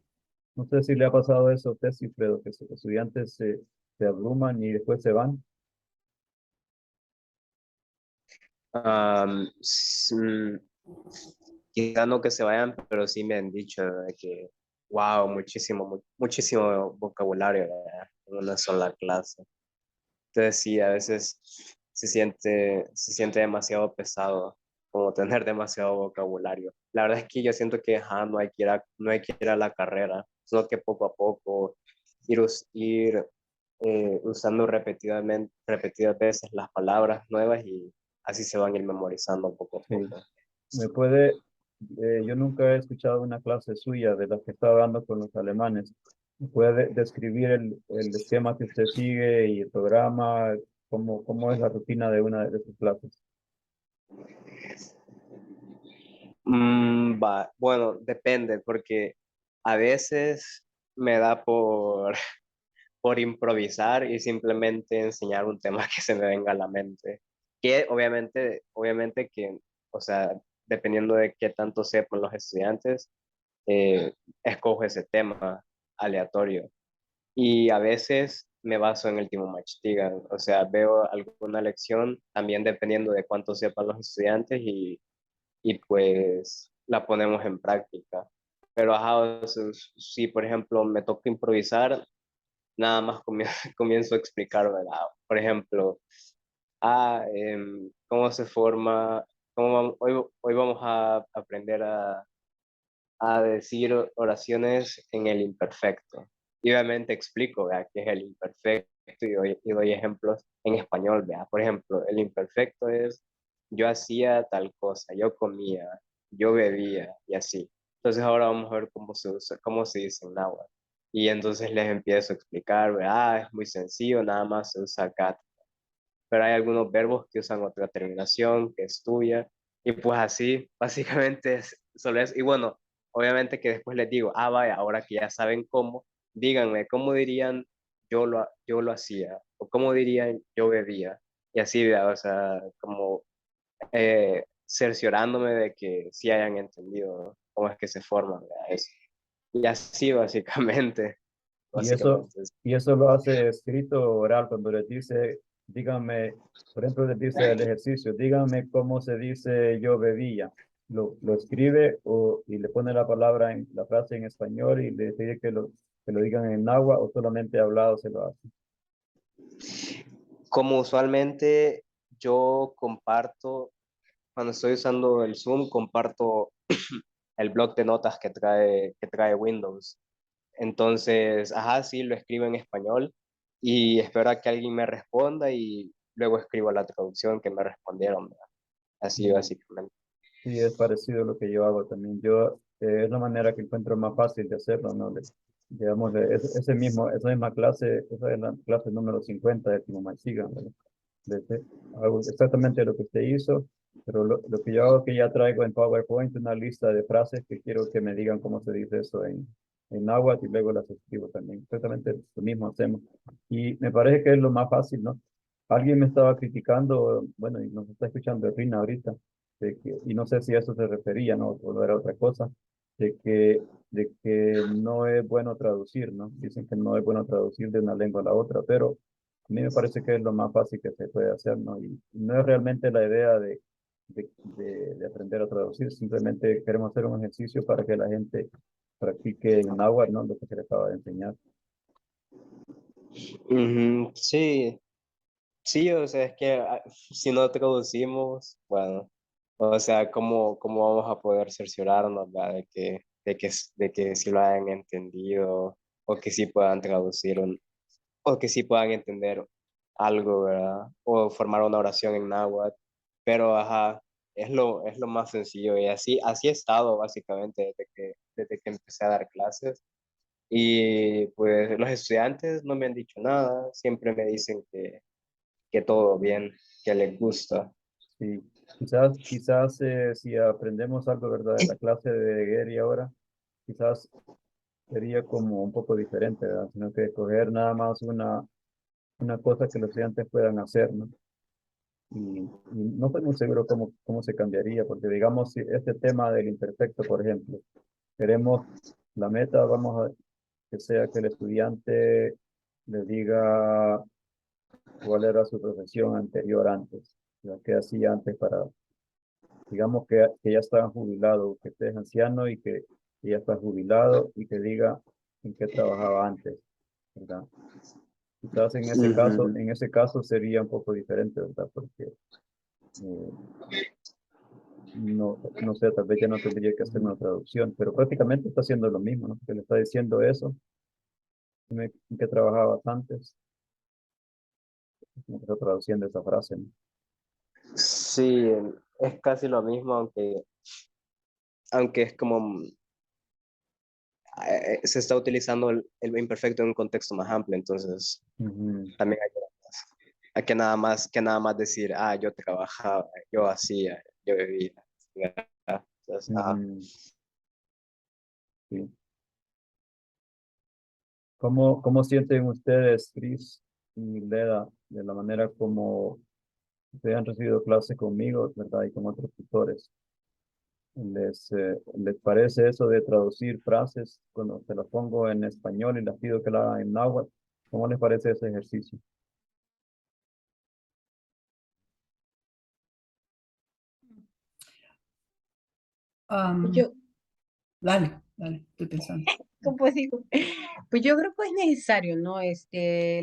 No sé si le ha pasado eso a usted, Silfredo, que sus estudiantes se abruman y después se van. Am, quizá no que se vayan, pero sí me han dicho de que, wow, muchísimo vocabulario, ¿verdad? En una sola clase. Entonces sí, a veces se siente demasiado pesado, como tener demasiado vocabulario. La verdad es que yo siento que no hay que ir a la carrera, sino que poco a poco ir usando repetidas veces las palabras nuevas y así se van a ir memorizando poco a Sí. poco. Me puede, yo nunca he escuchado una clase suya de las que estaba dando con los alemanes. ¿Me puede describir el esquema que usted sigue y el programa? ¿Cómo es la rutina de una de sus clases? Bueno, depende, porque a veces me da por improvisar y simplemente enseñar un tema que se me venga a la mente. Que obviamente que, o sea, dependiendo de qué tanto sepan los estudiantes, eh, escojo ese tema aleatorio. Y a veces me baso en el Timo Machtigan, o sea, veo alguna lección también dependiendo de cuánto sepan los estudiantes y pues la ponemos en práctica. Pero ajá, o sea, si por ejemplo me toca improvisar, nada más comienzo a explicar, ¿verdad? Por ejemplo, cómo se forma, hoy vamos a aprender a decir oraciones en el imperfecto. Y obviamente explico, ¿verdad?, qué es el imperfecto y doy ejemplos en español, ¿verdad? Por ejemplo, el imperfecto es yo hacía tal cosa, yo comía, yo bebía y así. Entonces ahora vamos a ver cómo se usa, cómo se dice en náhuatl. Y entonces les empiezo a explicar, ¿verdad? Es muy sencillo, nada más se usa cat, pero hay algunos verbos que usan otra terminación, que es tuya, y pues así, básicamente solo es, y bueno, obviamente que después les digo, vaya, ahora que ya saben cómo, díganme, ¿cómo dirían yo lo hacía? O ¿cómo dirían yo bebía? Y así, ¿verdad? O sea, como cerciorándome de que sí hayan entendido cómo es que se forman, ¿verdad? Eso. Y así, básicamente, Y eso, básicamente. y eso lo hace escrito o oral cuando les dice, díganme, por ejemplo, les dice el ejercicio, díganme cómo se dice yo bebía. Lo escribe y le pone la palabra en la frase en español y le pide que lo digan en náhuatl o solamente hablado se lo hace. Como usualmente yo comparto, cuando estoy usando el Zoom, comparto el blog de notas que trae Windows. Entonces, sí, lo escribo en español y espero a que alguien me responda y luego escribo la traducción que me respondieron, ¿verdad? Así básicamente. Sí, es parecido a lo que yo hago también. Es la manera que encuentro más fácil de hacerlo, ¿no? Digamos, esa misma clase, esa es la clase número 50 de Timo Machigan, ¿verdad? Hago exactamente lo que usted hizo, pero lo que yo hago es que ya traigo en PowerPoint una lista de frases que quiero que me digan cómo se dice eso en náhuatl y luego las escribo también. Exactamente lo mismo hacemos. Y me parece que es lo más fácil, ¿no? Alguien me estaba criticando, bueno, y nos está escuchando Rina ahorita, y no sé si a eso se refería, ¿no? O no era otra cosa, de que no es bueno traducir, ¿no? Dicen que no es bueno traducir de una lengua a la otra, pero a mí me parece que es lo más fácil que se puede hacer, ¿no? Y no es realmente la idea de aprender a traducir, simplemente queremos hacer un ejercicio para que la gente practique en náhuatl, ¿no? Lo que se le acaba de enseñar. Ujú, sí, sí, o sea, es que si no traducimos, bueno, o sea, ¿cómo vamos a poder cerciorarnos, ¿verdad? De que sí lo hayan entendido o que sí puedan traducir o que sí puedan entender algo, ¿verdad? O formar una oración en náhuatl. Pero, es lo más sencillo y así he estado básicamente desde que empecé a dar clases. Y pues los estudiantes no me han dicho nada, siempre me dicen que todo bien, que les gusta. Sí, quizás si aprendemos algo, ¿verdad? De la clase de Gary ahora, quizás sería como un poco diferente, ¿verdad? Sino que escoger nada más una cosa que los estudiantes puedan hacer, ¿no? Y no estoy muy seguro cómo se cambiaría, porque digamos, si este tema del imperfecto, por ejemplo, queremos la meta, vamos a que sea que el estudiante le diga cuál era su profesión anterior antes, la que hacía antes para, digamos que ya está jubilado, que esté anciano y que ya está jubilado y que diga en qué trabajaba antes, ¿verdad? Quizás en ese caso sería un poco diferente, ¿verdad? Porque no sé, tal vez ya no tendría que hacer una traducción, pero prácticamente está haciendo lo mismo, ¿no? Que le está diciendo eso, en que trabajabas antes, me está traduciendo esa frase, ¿no? Sí, es casi lo mismo, aunque es como se está utilizando el imperfecto en un contexto más amplio, entonces también hay que nada más decir, yo trabajaba, yo hacía, yo vivía. Entonces, Sí. ¿Cómo sienten ustedes, Chris y Leda, de la manera como ustedes han recibido clases conmigo, ¿verdad? Y con otros tutores? ¿Les parece eso de traducir frases cuando te las pongo en español y las pido que la hagan en náhuatl? ¿Cómo les parece ese ejercicio? Yo, Dale, estoy pensando. ¿cómo digo? Pues yo creo que es necesario, ¿no?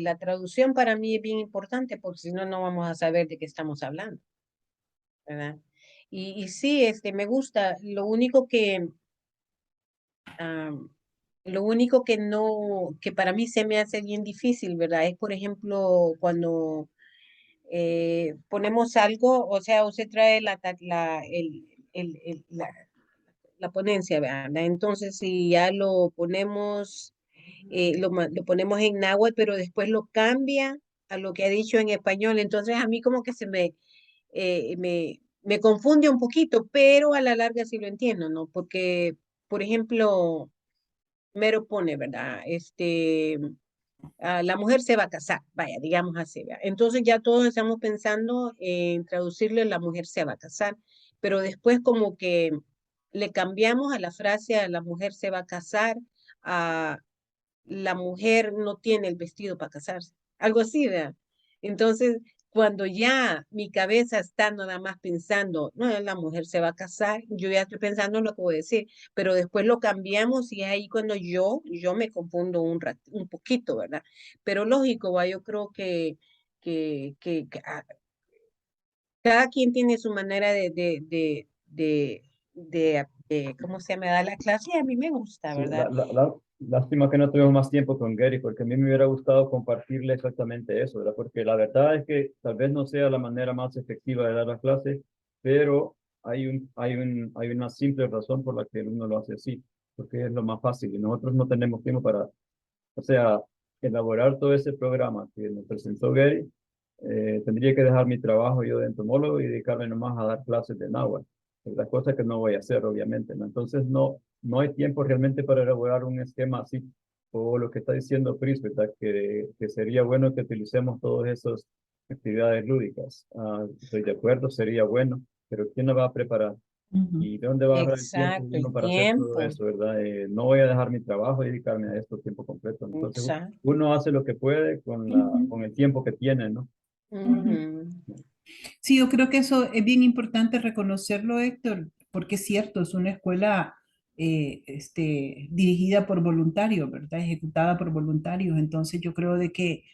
La traducción para mí es bien importante porque si no, no vamos a saber de qué estamos hablando, ¿verdad? Y sí, me gusta. Lo único que no, que para mí se me hace bien difícil, ¿verdad? Es, por ejemplo, cuando ponemos algo, o sea, usted trae la ponencia, ¿verdad? Entonces, si ya lo ponemos, lo ponemos en náhuatl, pero después lo cambia a lo que ha dicho en español, entonces a mí como que me confunde un poquito, pero a la larga sí lo entiendo, ¿no? Porque, por ejemplo, Mero pone, ¿verdad? La mujer se va a casar, vaya, digamos así, ¿verdad? Entonces ya todos estamos pensando en traducirle la mujer se va a casar, pero después como que le cambiamos a la frase a la mujer se va a casar, a la mujer no tiene el vestido para casarse, algo así, ¿verdad? Entonces, cuando ya mi cabeza está nada más pensando, no, la mujer se va a casar, yo ya estoy pensando en lo que voy a decir, pero después lo cambiamos y es ahí cuando yo me confundo un poquito, ¿verdad? Pero lógico, va, yo creo que cada quien tiene su manera ¿cómo se me da la clase? Y a mí me gusta, Sí, ¿verdad? lástima que no tuvimos más tiempo con Gary, porque a mí me hubiera gustado compartirle exactamente eso, ¿verdad? Porque la verdad es que tal vez no sea la manera más efectiva de dar las clases, pero hay una simple razón por la que uno lo hace así, porque es lo más fácil y nosotros no tenemos tiempo para, o sea, elaborar todo ese programa que nos presentó Gary. Tendría que dejar mi trabajo yo de entomólogo y dedicarme nomás a dar clases de náhuatl. Es la cosa que no voy a hacer, obviamente, ¿no? Entonces, no hay tiempo realmente para elaborar un esquema así. O lo que está diciendo Chris, ¿verdad? Que sería bueno que utilicemos todas esas actividades lúdicas. Estoy de acuerdo, sería bueno, pero ¿quién lo va a preparar? ¿Y de dónde va a agarrar el tiempo Exacto, uno el para hacer todo tiempo. eso, verdad? No voy a dejar mi trabajo y dedicarme a esto tiempo completo. Entonces, Exacto. uno hace lo que puede con el tiempo que tiene, ¿no? Ujú. Sí, yo creo que eso es bien importante reconocerlo, Héctor, porque es cierto, es una escuela dirigida por voluntarios, ¿verdad? Ejecutada por voluntarios. Entonces yo creo de que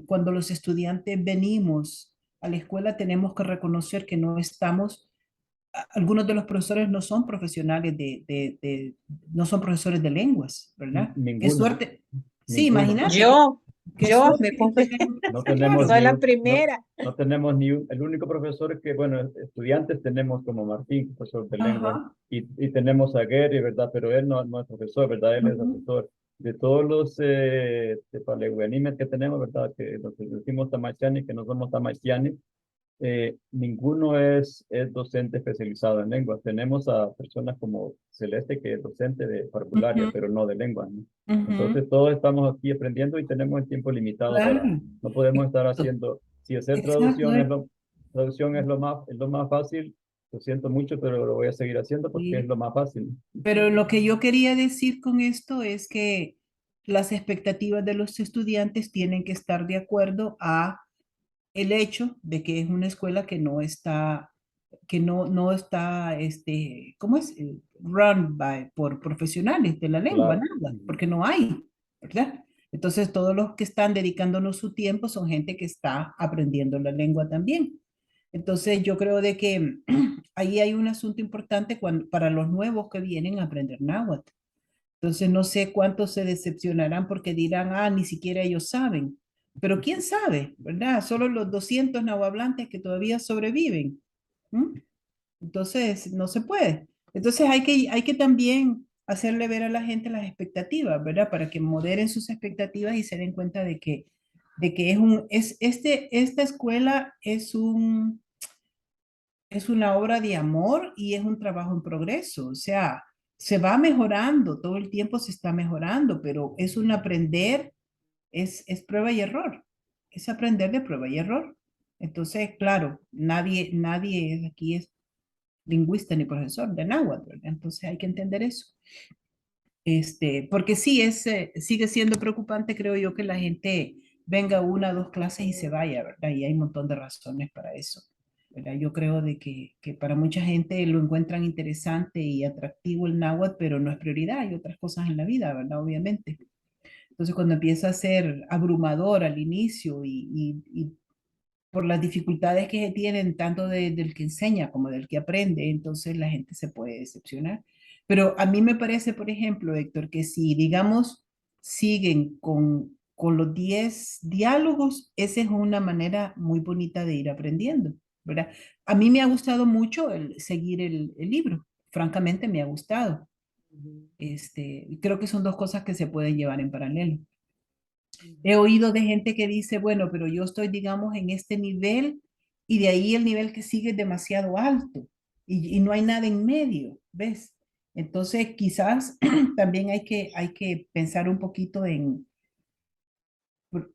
cuando los estudiantes venimos a la escuela tenemos que reconocer que no estamos, algunos de los profesores no son profesionales no son profesores de lenguas, ¿verdad? Qué Ninguno, suerte. Sí, ninguno. imagínate, Yo, qué yo me suerte que confesé, tenemos. No tenemos Claro. soy ni la un, no, primera. no tenemos ni un, el único profesor que, bueno, estudiantes tenemos como Martín, profesor de lengua, Ajá. y tenemos a Gary, ¿verdad? Pero él no es profesor, ¿verdad? Él es Ujú. asesor. De todos los paleguanimes que tenemos, ¿verdad? Que los que decimos tamachiani, que no somos tamachiani, ninguno es docente especializado en lenguas. Tenemos a personas como Celeste, que es docente de parvularia, Ujú. pero no de lengua, ¿no? Ujú. Entonces, todos estamos aquí aprendiendo y tenemos el tiempo limitado Claro, para, no podemos estar exacto, haciendo, si hacer exacto. traducción es lo más fácil, lo siento mucho, pero lo voy a seguir haciendo porque es Sí. lo más fácil. Pero lo que yo quería decir con esto es que las expectativas de los estudiantes tienen que estar de acuerdo a el hecho de que es una escuela que no está, no está, ¿cómo es? Run por profesionales de la lengua, Claro. nada, porque no hay, ¿verdad? Entonces, todos los que están dedicándonos su tiempo son gente que está aprendiendo la lengua también. Entonces, yo creo de que ahí hay un asunto importante para los nuevos que vienen a aprender náhuatl. Entonces, no sé cuántos se decepcionarán porque dirán, ah, ni siquiera ellos saben. Pero quién sabe, ¿verdad? Solo los 200 nahuablantes que todavía sobreviven. ¿Mm? Entonces, no se puede. Entonces, hay que también hacerle ver a la gente las expectativas, ¿verdad? Para que moderen sus expectativas y se den cuenta de que esta escuela es una obra de amor y es un trabajo en progreso. O sea, se va mejorando, todo el tiempo se está mejorando, pero es un aprender, es prueba y error. Es aprender de prueba y error. Entonces, claro, nadie aquí es lingüista ni profesor de náhuatl, ¿verdad? Entonces hay que entender eso. Porque sí, sigue siendo preocupante, creo yo, que la gente venga una o dos clases y se vaya, ¿verdad? Y hay un montón de razones para eso, ¿verdad? Yo creo de que para mucha gente lo encuentran interesante y atractivo el náhuatl, pero no es prioridad, hay otras cosas en la vida, ¿verdad? Obviamente. Entonces, cuando empieza a ser abrumador al inicio y por las dificultades que se tienen tanto del que enseña como del que aprende, entonces la gente se puede decepcionar. Pero a mí me parece, por ejemplo, Héctor, que si, digamos, siguen con los 10 diálogos, esa es una manera muy bonita de ir aprendiendo, ¿verdad? A mí me ha gustado mucho seguir el libro, francamente me ha gustado. Creo que son dos cosas que se pueden llevar en paralelo. He oído de gente que dice, bueno, pero yo estoy, digamos, en este nivel y de ahí el nivel que sigue es demasiado alto y no hay nada en medio, ¿ves? Entonces, quizás también hay que pensar un poquito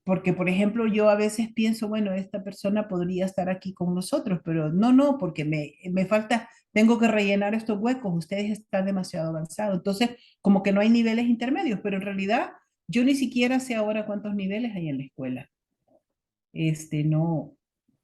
porque, por ejemplo, yo a veces pienso, bueno, esta persona podría estar aquí con nosotros, pero no, porque me falta, tengo que rellenar estos huecos, ustedes están demasiado avanzados. Entonces, como que no hay niveles intermedios, pero en realidad yo ni siquiera sé ahora cuántos niveles hay en la escuela. No,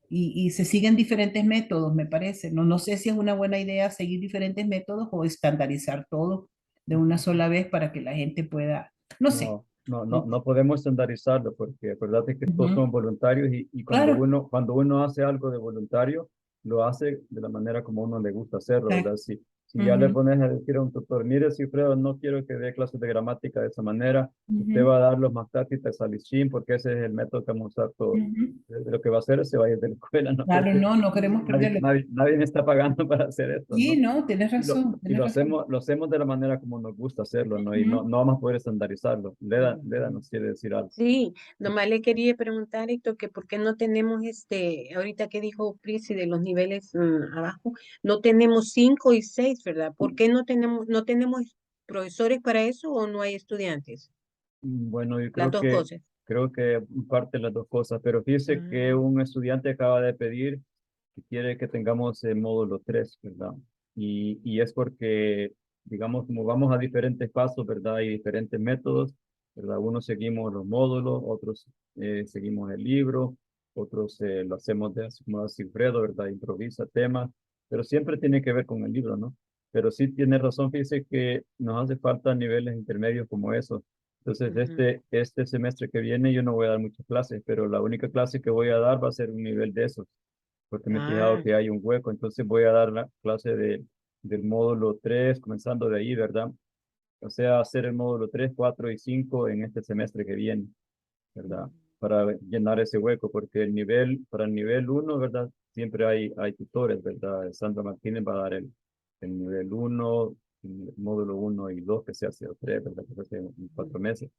y se siguen diferentes métodos, me parece. No sé si es una buena idea seguir diferentes métodos o estandarizar todo de una sola vez para que la gente pueda, no sé. No podemos estandarizarlo porque acuérdate que todos Ujú. son voluntarios y Claro, cuando uno hace algo de voluntario, lo hace de la manera como a uno le gusta hacerlo, ¿verdad? exacto. Si ya le Ujú, pones a decir a un tutor, mire, Cifredo, no quiero que dé clases de gramática de esa manera, usted ujú, va a dar los Maktatis Salishin porque ese es el método que vamos a usar todos. ujú. Lo que va a hacer es se va a ir de la escuela, ¿no? Claro, Porque no queremos perderlo. nadie me está pagando para hacer esto, Sí, ¿no? no, tienes razón, Y tienes razón. lo hacemos de la manera como nos gusta hacerlo, ¿no? Y Ujú. no vamos a poder estandarizarlo. Leda nos quiere decir algo. Sí, nomás le quería preguntar, Héctor, que por qué no tenemos ahorita que dijo Prisi de los niveles abajo, no tenemos 5 y 6, ¿verdad? ¿Por qué no tenemos profesores para eso o no hay estudiantes? Bueno, yo Las dos cosas. creo que parte de las dos cosas, pero fíjese que Ah, un estudiante acaba de pedir que quiere que tengamos el módulo 3, ¿verdad? Y es porque, digamos, como vamos a diferentes pasos, ¿verdad? Y diferentes métodos, ¿verdad? Unos seguimos los módulos, otros seguimos el libro, otros lo hacemos de así como así Fredo, ¿verdad? Improvisa temas, pero siempre tiene que ver con el libro, ¿no? Pero sí tiene razón, fíjese que nos hace falta niveles intermedios como esos. Entonces, ujú. este semestre que viene yo no voy a dar muchas clases, pero la única clase que voy a dar va a ser un nivel de esos, porque me he fijado Ah, que hay un hueco, entonces voy a dar la clase del módulo 3 comenzando de ahí, ¿verdad? O sea, hacer el módulo 3 4 y 5 en este semestre que viene, ¿verdad? Para llenar ese hueco, porque para el nivel uno, ¿verdad? Siempre hay tutores, ¿verdad? Sandra Martínez va a dar el nivel uno, el módulo uno y 2 que se hace, o 3, ¿verdad? Que se hace en 4 meses.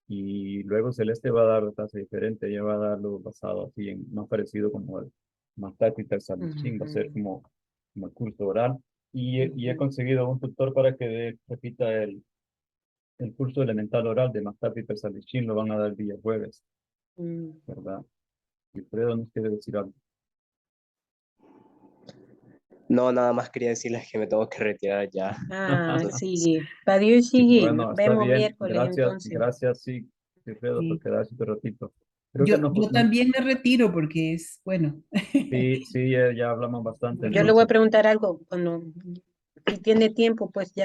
Y luego Celeste va a dar la clase diferente, ella va a darlo basado así en más parecido como el más táctica, el Sandwiching, va a ser ujú, como el curso oral. Y he ujú. conseguido un tutor para que repita el curso elemental oral de más táctica, el Sandwiching, lo van a dar el día jueves, Mm. ¿verdad? Y Fredo nos quiere decir algo. No, nada más quería decirles que me tengo que retirar ya. Ah, Entonces, sí. Para Dios sigue. Nos Bueno, está vemos bien, miércoles entonces. gracias, sí, Fredo, por Sí. quedarse un ratito. Creo que Yo también me retiro porque es, bueno. sí, ya hablamos bastante, Yo le voy a entonces. preguntar algo cuando, si tiene tiempo, pues ya